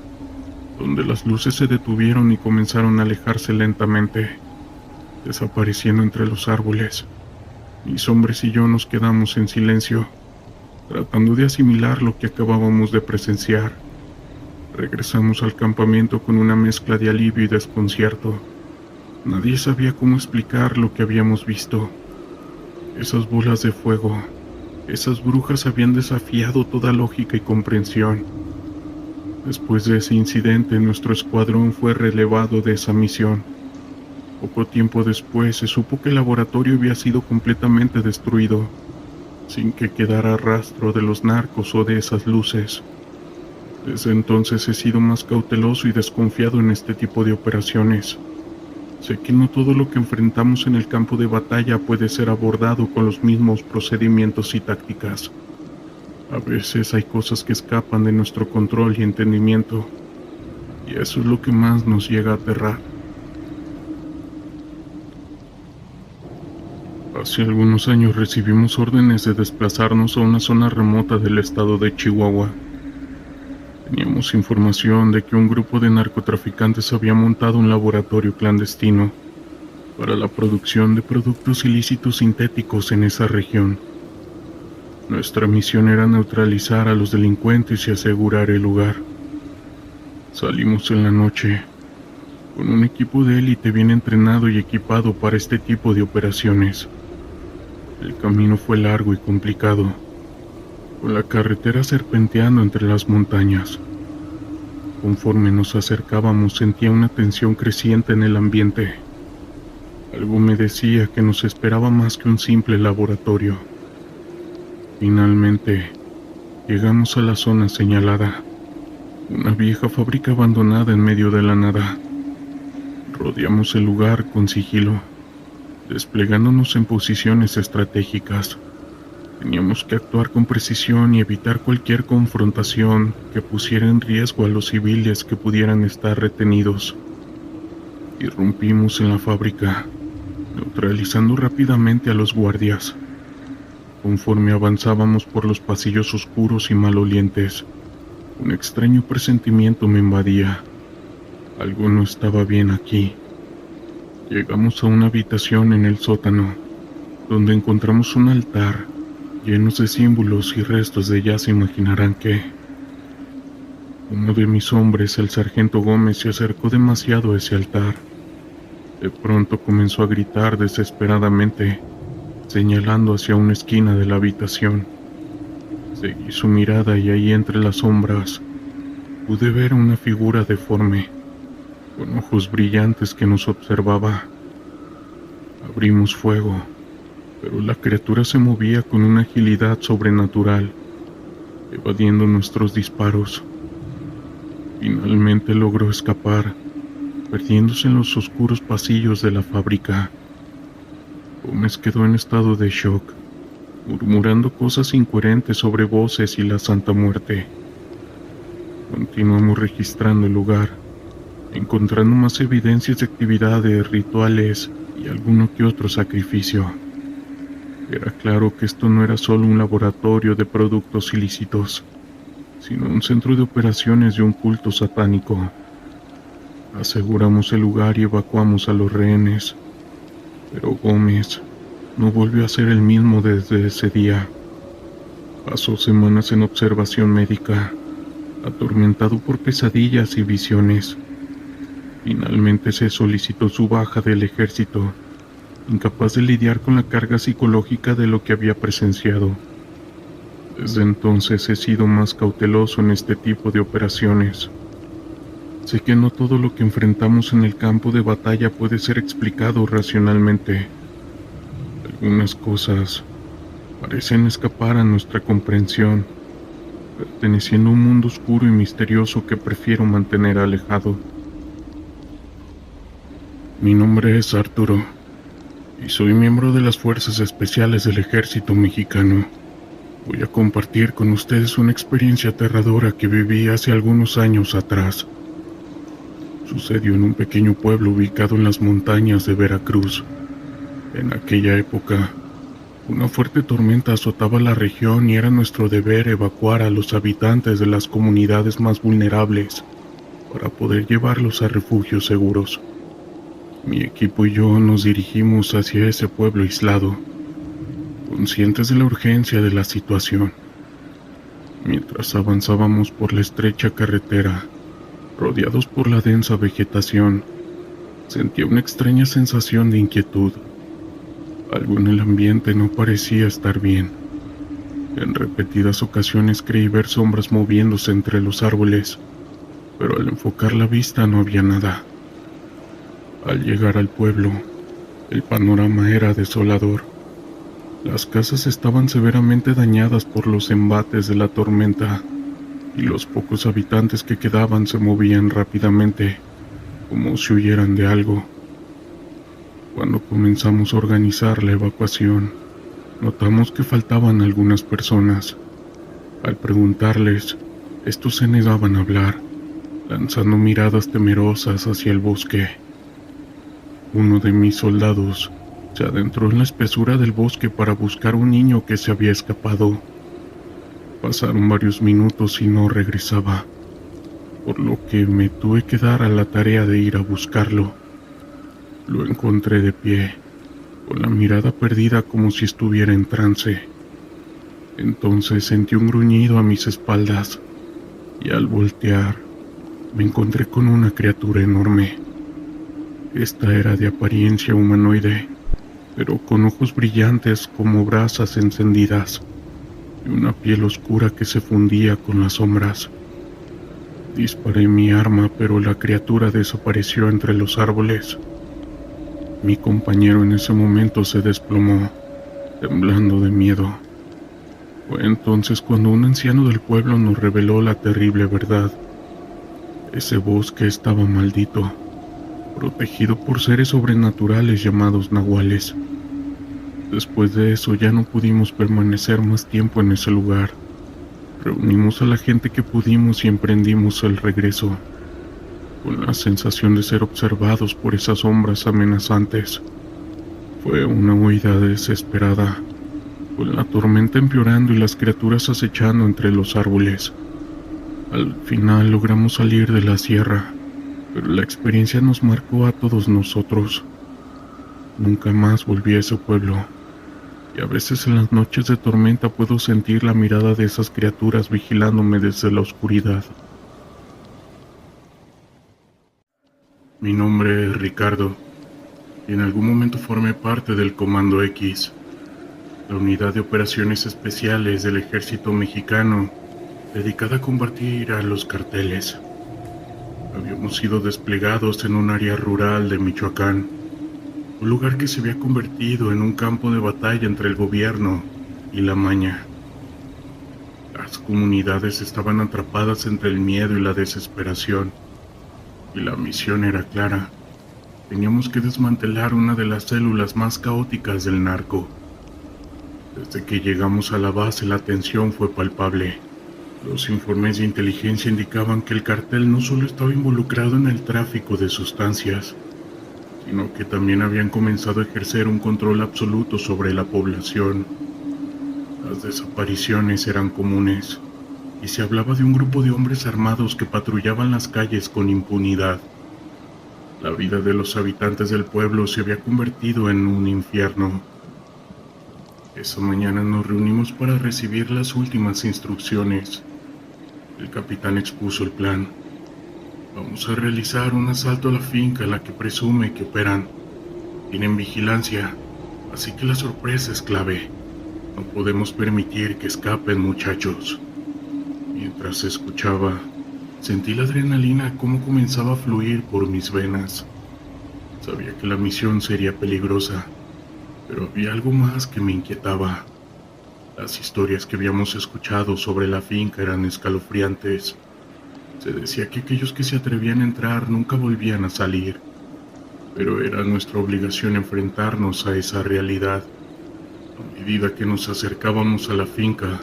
donde las luces se detuvieron y comenzaron a alejarse lentamente, desapareciendo entre los árboles. Mis hombres y yo nos quedamos en silencio, tratando de asimilar lo que acabábamos de presenciar. Regresamos al campamento con una mezcla de alivio y desconcierto. Nadie sabía cómo explicar lo que habíamos visto. Esas bolas de fuego, esas brujas habían desafiado toda lógica y comprensión. Después de ese incidente, nuestro escuadrón fue relevado de esa misión. Poco tiempo después se supo que el laboratorio había sido completamente destruido, sin que quedara rastro de los narcos o de esas luces. Desde entonces he sido más cauteloso y desconfiado en este tipo de operaciones. Sé que no todo lo que enfrentamos en el campo de batalla puede ser abordado con los mismos procedimientos y tácticas. A veces hay cosas que escapan de nuestro control y entendimiento, y eso es lo que más nos llega a aterrar. Hace algunos años recibimos órdenes de desplazarnos a una zona remota del estado de Chihuahua. Teníamos información de que un grupo de narcotraficantes había montado un laboratorio clandestino para la producción de productos ilícitos sintéticos en esa región. Nuestra misión era neutralizar a los delincuentes y asegurar el lugar. Salimos en la noche, con un equipo de élite bien entrenado y equipado para este tipo de operaciones. El camino fue largo y complicado, con la carretera serpenteando entre las montañas. Conforme nos acercábamos sentía una tensión creciente en el ambiente. Algo me decía que nos esperaba más que un simple laboratorio. Finalmente, llegamos a la zona señalada, Una vieja fábrica abandonada en medio de la nada. Rodeamos el lugar con sigilo, desplegándonos en posiciones estratégicas. Teníamos que actuar con precisión y evitar cualquier confrontación que pusiera en riesgo a los civiles que pudieran estar retenidos. Irrumpimos en la fábrica, neutralizando rápidamente a los guardias. Conforme avanzábamos por los pasillos oscuros y malolientes, un extraño presentimiento me invadía. Algo no estaba bien aquí. Llegamos a una habitación en el sótano, donde encontramos un altar lleno de símbolos y restos de ya se imaginarán qué. Uno de mis hombres, el sargento Gómez, se acercó demasiado a ese altar. De pronto comenzó a gritar desesperadamente, señalando hacia una esquina de la habitación. Seguí su mirada y ahí entre las sombras pude ver una figura deforme, con ojos brillantes que nos observaba. Abrimos fuego, pero la criatura se movía con una agilidad sobrenatural, evadiendo nuestros disparos. Finalmente logró escapar, perdiéndose en los oscuros pasillos de la fábrica. Gómez quedó en estado de shock, murmurando cosas incoherentes sobre voces y la Santa Muerte. Continuamos registrando el lugar, encontrando más evidencias de actividades, rituales y alguno que otro sacrificio. Era claro que esto no era solo un laboratorio de productos ilícitos, sino un centro de operaciones de un culto satánico. Aseguramos el lugar y evacuamos a los rehenes, pero Gómez no volvió a ser el mismo desde ese día. Pasó semanas en observación médica, atormentado por pesadillas y visiones. Finalmente se solicitó su baja del ejército, incapaz de lidiar con la carga psicológica de lo que había presenciado. Desde entonces he sido más cauteloso en este tipo de operaciones. Sé que no todo lo que enfrentamos en el campo de batalla puede ser explicado racionalmente. Algunas cosas parecen escapar a nuestra comprensión, perteneciendo a un mundo oscuro y misterioso que prefiero mantener alejado. Mi nombre es Arturo, y soy miembro de las Fuerzas Especiales del Ejército Mexicano. Voy a compartir con ustedes una experiencia aterradora que viví hace algunos años atrás. Sucedió en un pequeño pueblo ubicado en las montañas de Veracruz. En aquella época, una fuerte tormenta azotaba la región y era nuestro deber evacuar a los habitantes de las comunidades más vulnerables para poder llevarlos a refugios seguros. Mi equipo y yo nos dirigimos hacia ese pueblo aislado, conscientes de la urgencia de la situación. Mientras avanzábamos por la estrecha carretera, rodeados por la densa vegetación, sentía una extraña sensación de inquietud. Algo en el ambiente no parecía estar bien. En repetidas ocasiones creí ver sombras moviéndose entre los árboles, pero al enfocar la vista no había nada. Al llegar al pueblo, el panorama era desolador. Las casas estaban severamente dañadas por los embates de la tormenta, y los pocos habitantes que quedaban se movían rápidamente, como si huyeran de algo. Cuando comenzamos a organizar la evacuación, notamos que faltaban algunas personas. Al preguntarles, estos se negaban a hablar, lanzando miradas temerosas hacia el bosque. Uno de mis soldados se adentró en la espesura del bosque para buscar un niño que se había escapado. Pasaron varios minutos y no regresaba, por lo que me tuve que dar a la tarea de ir a buscarlo. Lo encontré de pie, con la mirada perdida como si estuviera en trance. Entonces sentí un gruñido a mis espaldas, y al voltear, me encontré con una criatura enorme. Esta era de apariencia humanoide, pero con ojos brillantes como brasas encendidas, y una piel oscura que se fundía con las sombras. Disparé mi arma, pero la criatura desapareció entre los árboles. Mi compañero en ese momento se desplomó, temblando de miedo. Fue entonces cuando un anciano del pueblo nos reveló la terrible verdad. Ese bosque estaba maldito, protegido por seres sobrenaturales llamados nahuales. Después de eso ya no pudimos permanecer más tiempo en ese lugar. Reunimos a la gente que pudimos y emprendimos el regreso, con la sensación de ser observados por esas sombras amenazantes. Fue una huida desesperada, con la tormenta empeorando y las criaturas acechando entre los árboles. Al final logramos salir de la sierra, pero la experiencia nos marcó a todos nosotros. Nunca más volví a ese pueblo, y a veces en las noches de tormenta puedo sentir la mirada de esas criaturas vigilándome desde la oscuridad. Mi nombre es Ricardo, y en algún momento formé parte del Comando X, la unidad de operaciones especiales del ejército mexicano dedicada a combatir a los carteles. Habíamos sido desplegados en un área rural de Michoacán, un lugar que se había convertido en un campo de batalla entre el gobierno y la maña. Las comunidades estaban atrapadas entre el miedo y la desesperación, y la misión era clara. Teníamos que desmantelar una de las células más caóticas del narco. Desde que llegamos a la base, la tensión fue palpable. Los informes de inteligencia indicaban que el cartel no solo estaba involucrado en el tráfico de sustancias, sino que también habían comenzado a ejercer un control absoluto sobre la población. Las desapariciones eran comunes, y se hablaba de un grupo de hombres armados que patrullaban las calles con impunidad. La vida de los habitantes del pueblo se había convertido en un infierno. Esa mañana nos reunimos para recibir las últimas instrucciones. El capitán expuso el plan. Vamos a realizar un asalto a la finca en la que presume que operan. Tienen vigilancia, así que la sorpresa es clave. No podemos permitir que escapen, muchachos. Mientras escuchaba, sentí la adrenalina cómo comenzaba a fluir por mis venas. Sabía que la misión sería peligrosa, pero había algo más que me inquietaba. Las historias que habíamos escuchado sobre la finca eran escalofriantes. Se decía que aquellos que se atrevían a entrar nunca volvían a salir, pero era nuestra obligación enfrentarnos a esa realidad. A medida que nos acercábamos a la finca,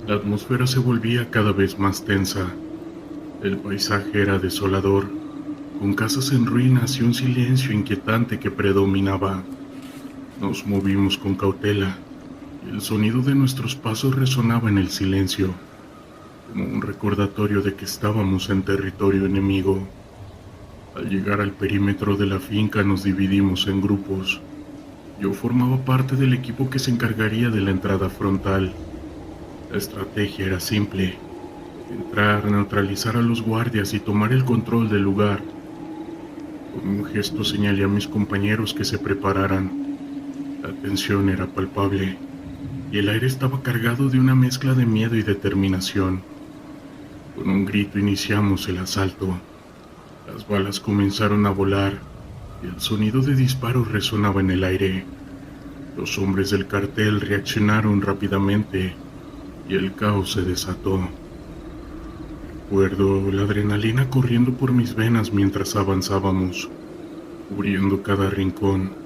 la atmósfera se volvía cada vez más tensa. El paisaje era desolador, con casas en ruinas y un silencio inquietante que predominaba. Nos movimos con cautela, y el sonido de nuestros pasos resonaba en el silencio, como un recordatorio de que estábamos en territorio enemigo. Al llegar al perímetro de la finca nos dividimos en grupos. Yo formaba parte del equipo que se encargaría de la entrada frontal. La estrategia era simple: entrar, neutralizar a los guardias y tomar el control del lugar. Con un gesto señalé a mis compañeros que se prepararan. La tensión era palpable, y el aire estaba cargado de una mezcla de miedo y determinación. Con un grito iniciamos el asalto. Las balas comenzaron a volar, y el sonido de disparos resonaba en el aire. Los hombres del cartel reaccionaron rápidamente, y el caos se desató. Recuerdo la adrenalina corriendo por mis venas mientras avanzábamos, cubriendo cada rincón.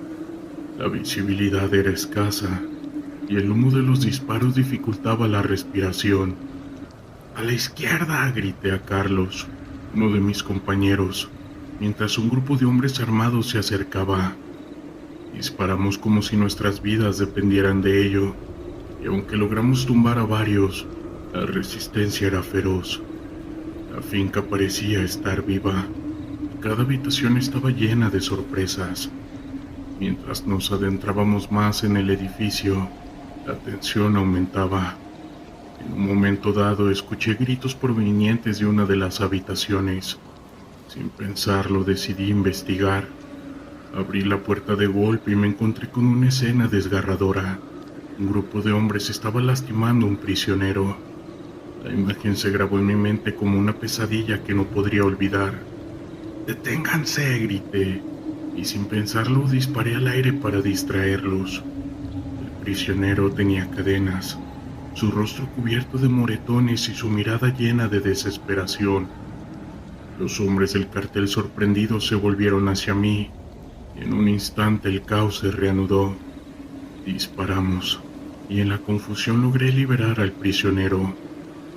La visibilidad era escasa, y el humo de los disparos dificultaba la respiración. «¡A la izquierda!», grité a Carlos, uno de mis compañeros, mientras un grupo de hombres armados se acercaba. Disparamos como si nuestras vidas dependieran de ello, y aunque logramos tumbar a varios, la resistencia era feroz. La finca parecía estar viva, y cada habitación estaba llena de sorpresas. Mientras nos adentrábamos más en el edificio, la tensión aumentaba. En un momento dado escuché gritos provenientes de una de las habitaciones. Sin pensarlo decidí investigar. Abrí la puerta de golpe y me encontré con una escena desgarradora. Un grupo de hombres estaba lastimando a un prisionero. La imagen se grabó en mi mente como una pesadilla que no podría olvidar. «¡Deténganse!», grité, y sin pensarlo disparé al aire para distraerlos. El prisionero tenía cadenas, su rostro cubierto de moretones y su mirada llena de desesperación. Los hombres del cartel sorprendidos se volvieron hacia mí y en un instante el caos se reanudó. Disparamos y en la confusión logré liberar al prisionero.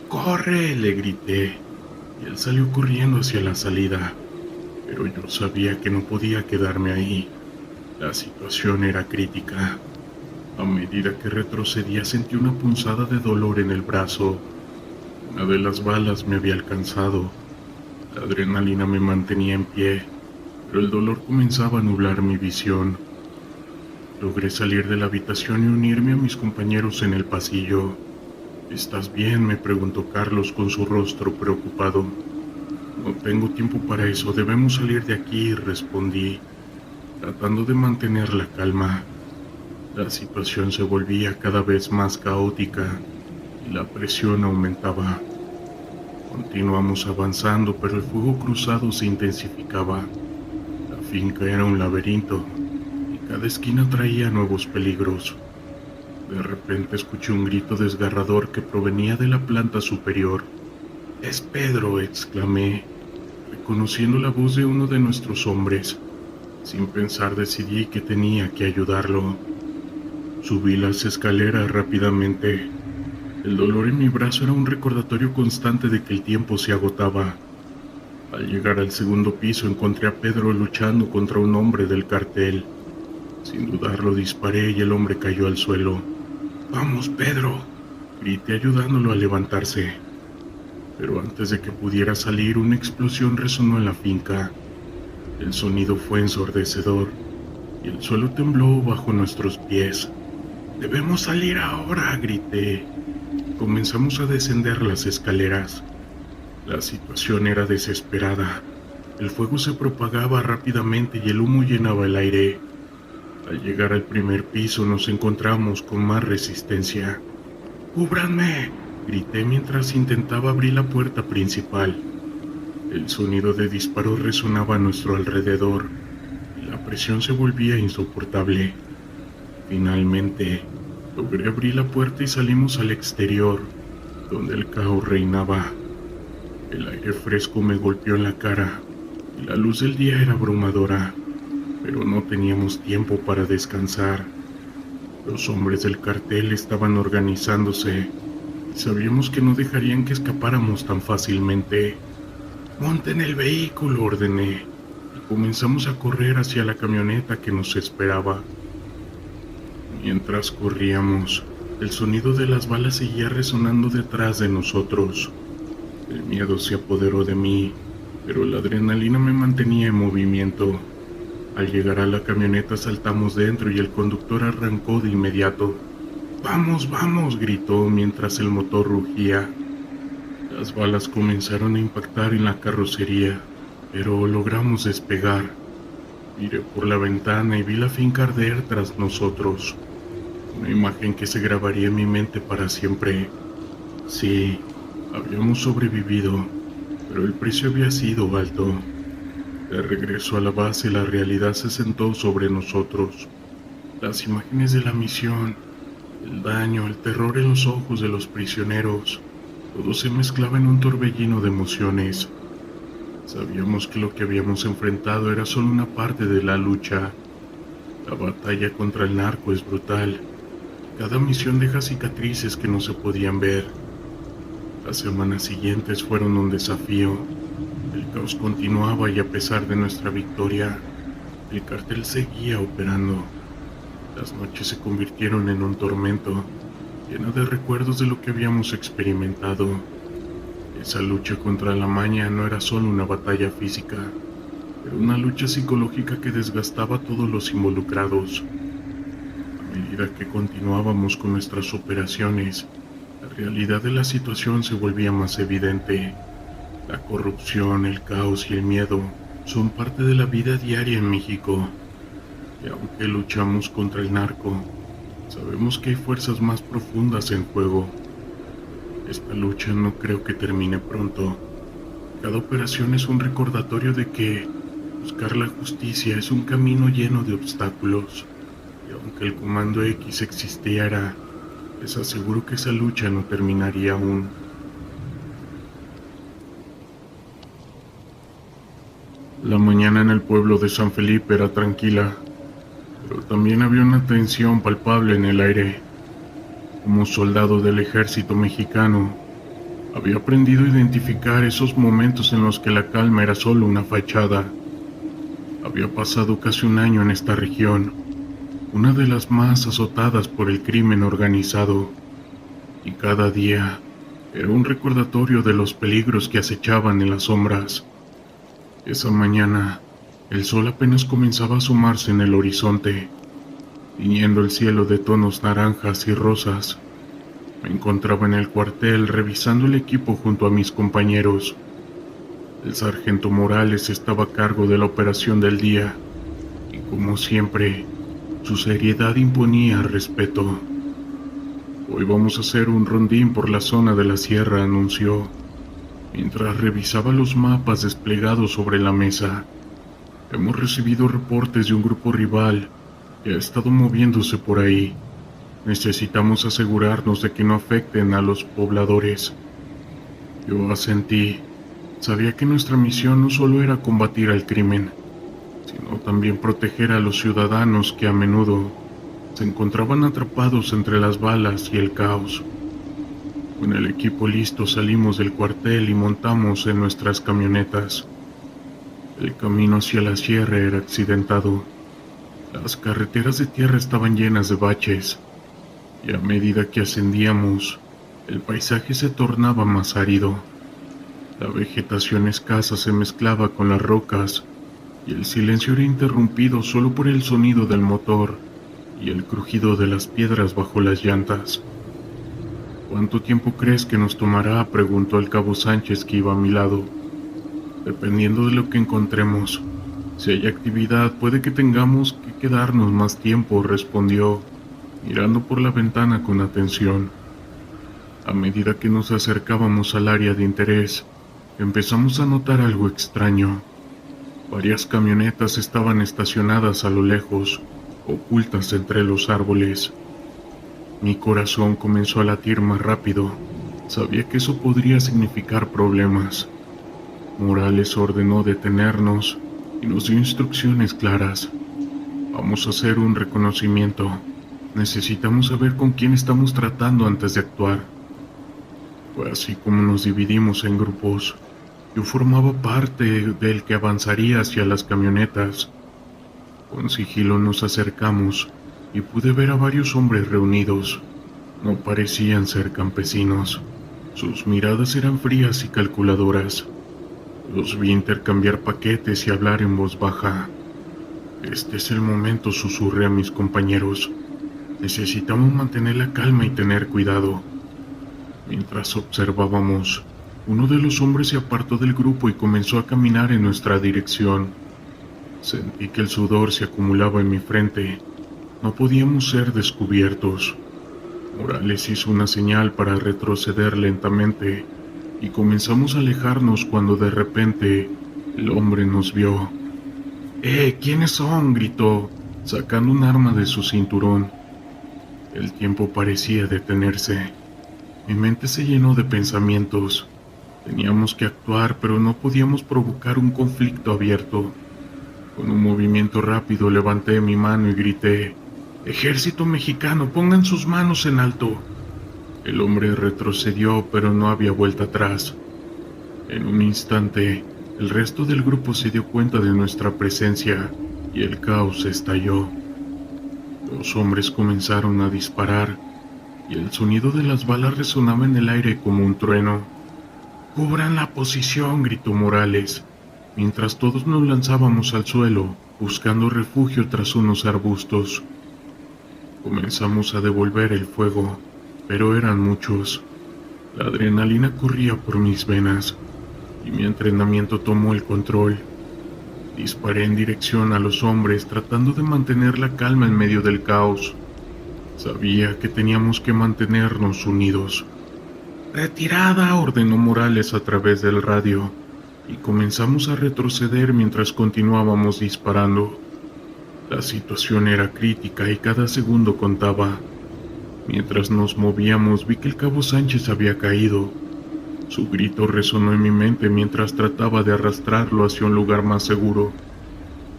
¡Corre!, le grité, y él salió corriendo hacia la salida, pero yo sabía que no podía quedarme ahí. La situación era crítica. A medida que retrocedía sentí una punzada de dolor en el brazo. Una de las balas me había alcanzado. La adrenalina me mantenía en pie, pero el dolor comenzaba a nublar mi visión. Logré salir de la habitación y unirme a mis compañeros en el pasillo. ¿Estás bien?, me preguntó Carlos con su rostro preocupado. No tengo tiempo para eso, debemos salir de aquí, respondí, tratando de mantener la calma. La situación se volvía cada vez más caótica y la presión aumentaba. Continuamos avanzando, pero el fuego cruzado se intensificaba. La finca era un laberinto y cada esquina traía nuevos peligros. De repente escuché un grito desgarrador que provenía de la planta superior. «¡Es Pedro!», exclamé, reconociendo la voz de uno de nuestros hombres. Sin pensar decidí que tenía que ayudarlo. Subí las escaleras rápidamente. El dolor en mi brazo era un recordatorio constante de que el tiempo se agotaba. Al llegar al segundo piso encontré a Pedro luchando contra un hombre del cartel. Sin dudarlo disparé y el hombre cayó al suelo. «¡Vamos, Pedro!», grité ayudándolo a levantarse. Pero antes de que pudiera salir, una explosión resonó en la finca. El sonido fue ensordecedor y el suelo tembló bajo nuestros pies. «¡Debemos salir ahora!», grité. Comenzamos a descender las escaleras. La situación era desesperada. El fuego se propagaba rápidamente y el humo llenaba el aire. Al llegar al primer piso nos encontramos con más resistencia. «¡Cúbranme!», grité mientras intentaba abrir la puerta principal. El sonido de disparos resonaba a nuestro alrededor y la presión se volvía insoportable. Finalmente, logré abrir la puerta y salimos al exterior, donde el caos reinaba. El aire fresco me golpeó en la cara y la luz del día era abrumadora, pero no teníamos tiempo para descansar. Los hombres del cartel estaban organizándose y sabíamos que no dejarían que escapáramos tan fácilmente. «Monten el vehículo», ordené, y comenzamos a correr hacia la camioneta que nos esperaba. Mientras corríamos, el sonido de las balas seguía resonando detrás de nosotros. El miedo se apoderó de mí, pero la adrenalina me mantenía en movimiento. Al llegar a la camioneta saltamos dentro y el conductor arrancó de inmediato. «¡Vamos, vamos!», gritó mientras el motor rugía. Las balas comenzaron a impactar en la carrocería, pero logramos despegar. Miré por la ventana y vi la finca arder tras nosotros. Una imagen que se grabaría en mi mente para siempre. Sí, habíamos sobrevivido, pero el precio había sido alto. De regreso a la base, la realidad se sentó sobre nosotros. Las imágenes de la misión, el daño, el terror en los ojos de los prisioneros, todo se mezclaba en un torbellino de emociones. Sabíamos que lo que habíamos enfrentado era solo una parte de la lucha. La batalla contra el narco es brutal. Cada misión deja cicatrices que no se podían ver. Las semanas siguientes fueron un desafío. El caos continuaba y a pesar de nuestra victoria, el cartel seguía operando. Las noches se convirtieron en un tormento, lleno de recuerdos de lo que habíamos experimentado. Esa lucha contra la maña no era solo una batalla física, era una lucha psicológica que desgastaba a todos los involucrados. A medida que continuábamos con nuestras operaciones, la realidad de la situación se volvía más evidente. La corrupción, el caos y el miedo son parte de la vida diaria en México. Y aunque luchamos contra el narco, sabemos que hay fuerzas más profundas en juego. Esta lucha no creo que termine pronto. Cada operación es un recordatorio de que buscar la justicia es un camino lleno de obstáculos. Y aunque el Comando X existiera, les aseguro que esa lucha no terminaría aún. La mañana en el pueblo de San Felipe era tranquila, pero también había una tensión palpable en el aire. Como soldado del ejército mexicano, había aprendido a identificar esos momentos en los que la calma era solo una fachada. Había pasado casi un año en esta región, una de las más azotadas por el crimen organizado, y cada día era un recordatorio de los peligros que acechaban en las sombras. Esa mañana, el sol apenas comenzaba a asomarse en el horizonte, tiñendo el cielo de tonos naranjas y rosas. Me encontraba en el cuartel revisando el equipo junto a mis compañeros. El sargento Morales estaba a cargo de la operación del día, y como siempre, su seriedad imponía respeto. Hoy vamos a hacer un rondín por la zona de la sierra, anunció, mientras revisaba los mapas desplegados sobre la mesa. Hemos recibido reportes de un grupo rival que ha estado moviéndose por ahí. Necesitamos asegurarnos de que no afecten a los pobladores. Yo asentí. Sabía que nuestra misión no solo era combatir al crimen, sino también proteger a los ciudadanos que a menudo se encontraban atrapados entre las balas y el caos. Con el equipo listo salimos del cuartel y montamos en nuestras camionetas. El camino hacia la sierra era accidentado. Las carreteras de tierra estaban llenas de baches, y a medida que ascendíamos, el paisaje se tornaba más árido. La vegetación escasa se mezclaba con las rocas, y el silencio era interrumpido solo por el sonido del motor y el crujido de las piedras bajo las llantas. ¿Cuánto tiempo crees que nos tomará?, preguntó el cabo Sánchez, que iba a mi lado. Dependiendo de lo que encontremos. Si hay actividad, puede que tengamos que quedarnos más tiempo, respondió, mirando por la ventana con atención. A medida que nos acercábamos al área de interés, empezamos a notar algo extraño. Varias camionetas estaban estacionadas a lo lejos, ocultas entre los árboles. Mi corazón comenzó a latir más rápido. Sabía que eso podría significar problemas. Morales ordenó detenernos y nos dio instrucciones claras. Vamos a hacer un reconocimiento. Necesitamos saber con quién estamos tratando antes de actuar. Fue así como nos dividimos en grupos. Yo formaba parte del que avanzaría hacia las camionetas. Con sigilo nos acercamos y pude ver a varios hombres reunidos. No parecían ser campesinos. Sus miradas eran frías y calculadoras. Los vi intercambiar paquetes y hablar en voz baja. Este es el momento, susurré a mis compañeros. Necesitamos mantener la calma y tener cuidado. Mientras observábamos, uno de los hombres se apartó del grupo y comenzó a caminar en nuestra dirección. Sentí que el sudor se acumulaba en mi frente. No podíamos ser descubiertos. Morales hizo una señal para retroceder lentamente y comenzamos a alejarnos cuando de repente el hombre nos vio. ¿Quiénes son?, gritó, sacando un arma de su cinturón. El tiempo parecía detenerse. Mi mente se llenó de pensamientos. Teníamos que actuar, pero no podíamos provocar un conflicto abierto. Con un movimiento rápido levanté mi mano y grité: «¡Ejército mexicano, pongan sus manos en alto!». El hombre retrocedió, pero no había vuelta atrás. En un instante, el resto del grupo se dio cuenta de nuestra presencia y el caos estalló. Los hombres comenzaron a disparar y el sonido de las balas resonaba en el aire como un trueno. «¡Cubran la posición!», gritó Morales, mientras todos nos lanzábamos al suelo, buscando refugio tras unos arbustos. Comenzamos a devolver el fuego, pero eran muchos. La adrenalina corría por mis venas y mi entrenamiento tomó el control. Disparé en dirección a los hombres, tratando de mantener la calma en medio del caos. Sabía que teníamos que mantenernos unidos. «¡Retirada!», ordenó Morales a través del radio, y comenzamos a retroceder mientras continuábamos disparando. La situación era crítica y cada segundo contaba. Mientras nos movíamos vi que el cabo Sánchez había caído. Su grito resonó en mi mente mientras trataba de arrastrarlo hacia un lugar más seguro.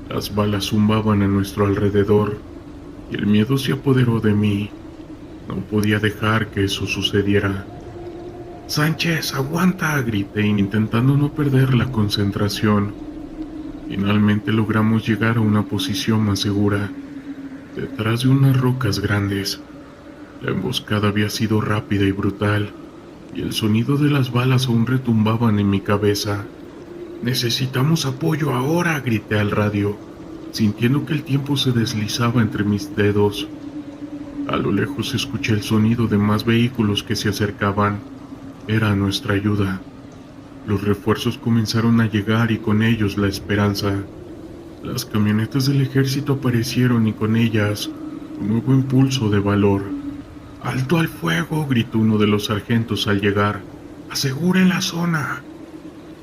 Las balas zumbaban a nuestro alrededor y el miedo se apoderó de mí. No podía dejar que eso sucediera. «Sánchez, aguanta», grité intentando no perder la concentración. Finalmente logramos llegar a una posición más segura, detrás de unas rocas grandes. La emboscada había sido rápida y brutal, y el sonido de las balas aún retumbaban en mi cabeza. «Necesitamos apoyo ahora», grité al radio, sintiendo que el tiempo se deslizaba entre mis dedos. A lo lejos escuché el sonido de más vehículos que se acercaban. Era nuestra ayuda. Los refuerzos comenzaron a llegar y con ellos la esperanza. Las camionetas del ejército aparecieron y con ellas un nuevo impulso de valor. «¡Alto al fuego!», gritó uno de los sargentos al llegar. «¡Aseguren la zona!».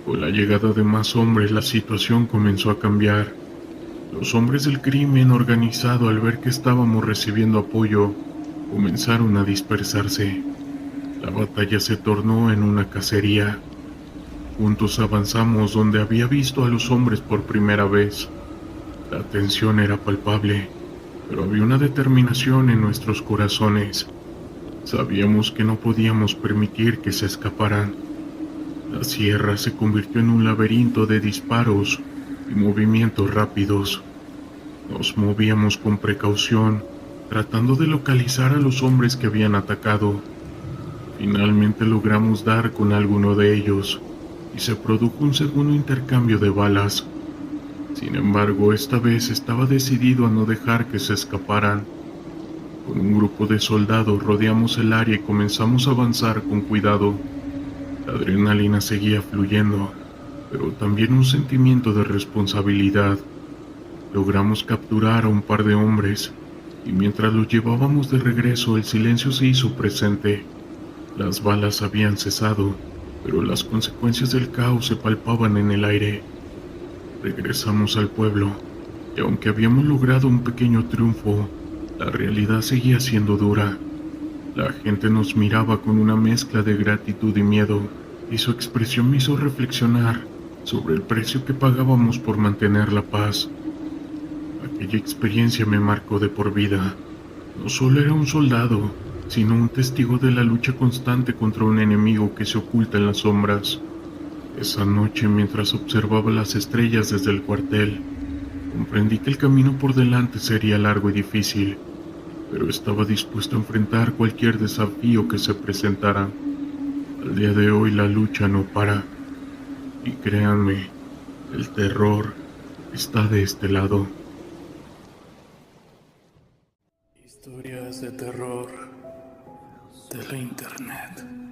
Con la llegada de más hombres, la situación comenzó a cambiar. Los hombres del crimen organizado, al ver que estábamos recibiendo apoyo, comenzaron a dispersarse. La batalla se tornó en una cacería. Juntos avanzamos donde había visto a los hombres por primera vez. La tensión era palpable, pero había una determinación en nuestros corazones. Sabíamos que no podíamos permitir que se escaparan. La sierra se convirtió en un laberinto de disparos y movimientos rápidos. Nos movíamos con precaución, tratando de localizar a los hombres que habían atacado. Finalmente logramos dar con alguno de ellos, y se produjo un segundo intercambio de balas. Sin embargo, esta vez estaba decidido a no dejar que se escaparan. Con un grupo de soldados rodeamos el área y comenzamos a avanzar con cuidado. La adrenalina seguía fluyendo, pero también un sentimiento de responsabilidad. Logramos capturar a un par de hombres, y mientras los llevábamos de regreso el silencio se hizo presente. Las balas habían cesado, pero las consecuencias del caos se palpaban en el aire. Regresamos al pueblo, y aunque habíamos logrado un pequeño triunfo, la realidad seguía siendo dura. La gente nos miraba con una mezcla de gratitud y miedo, y su expresión me hizo reflexionar sobre el precio que pagábamos por mantener la paz. Aquella experiencia me marcó de por vida. No solo era un soldado, sino un testigo de la lucha constante contra un enemigo que se oculta en las sombras. Esa noche, mientras observaba las estrellas desde el cuartel, comprendí que el camino por delante sería largo y difícil, pero estaba dispuesto a enfrentar cualquier desafío que se presentara. Al día de hoy la lucha no para, y créanme, el terror está de este lado. Historias de terror de la internet.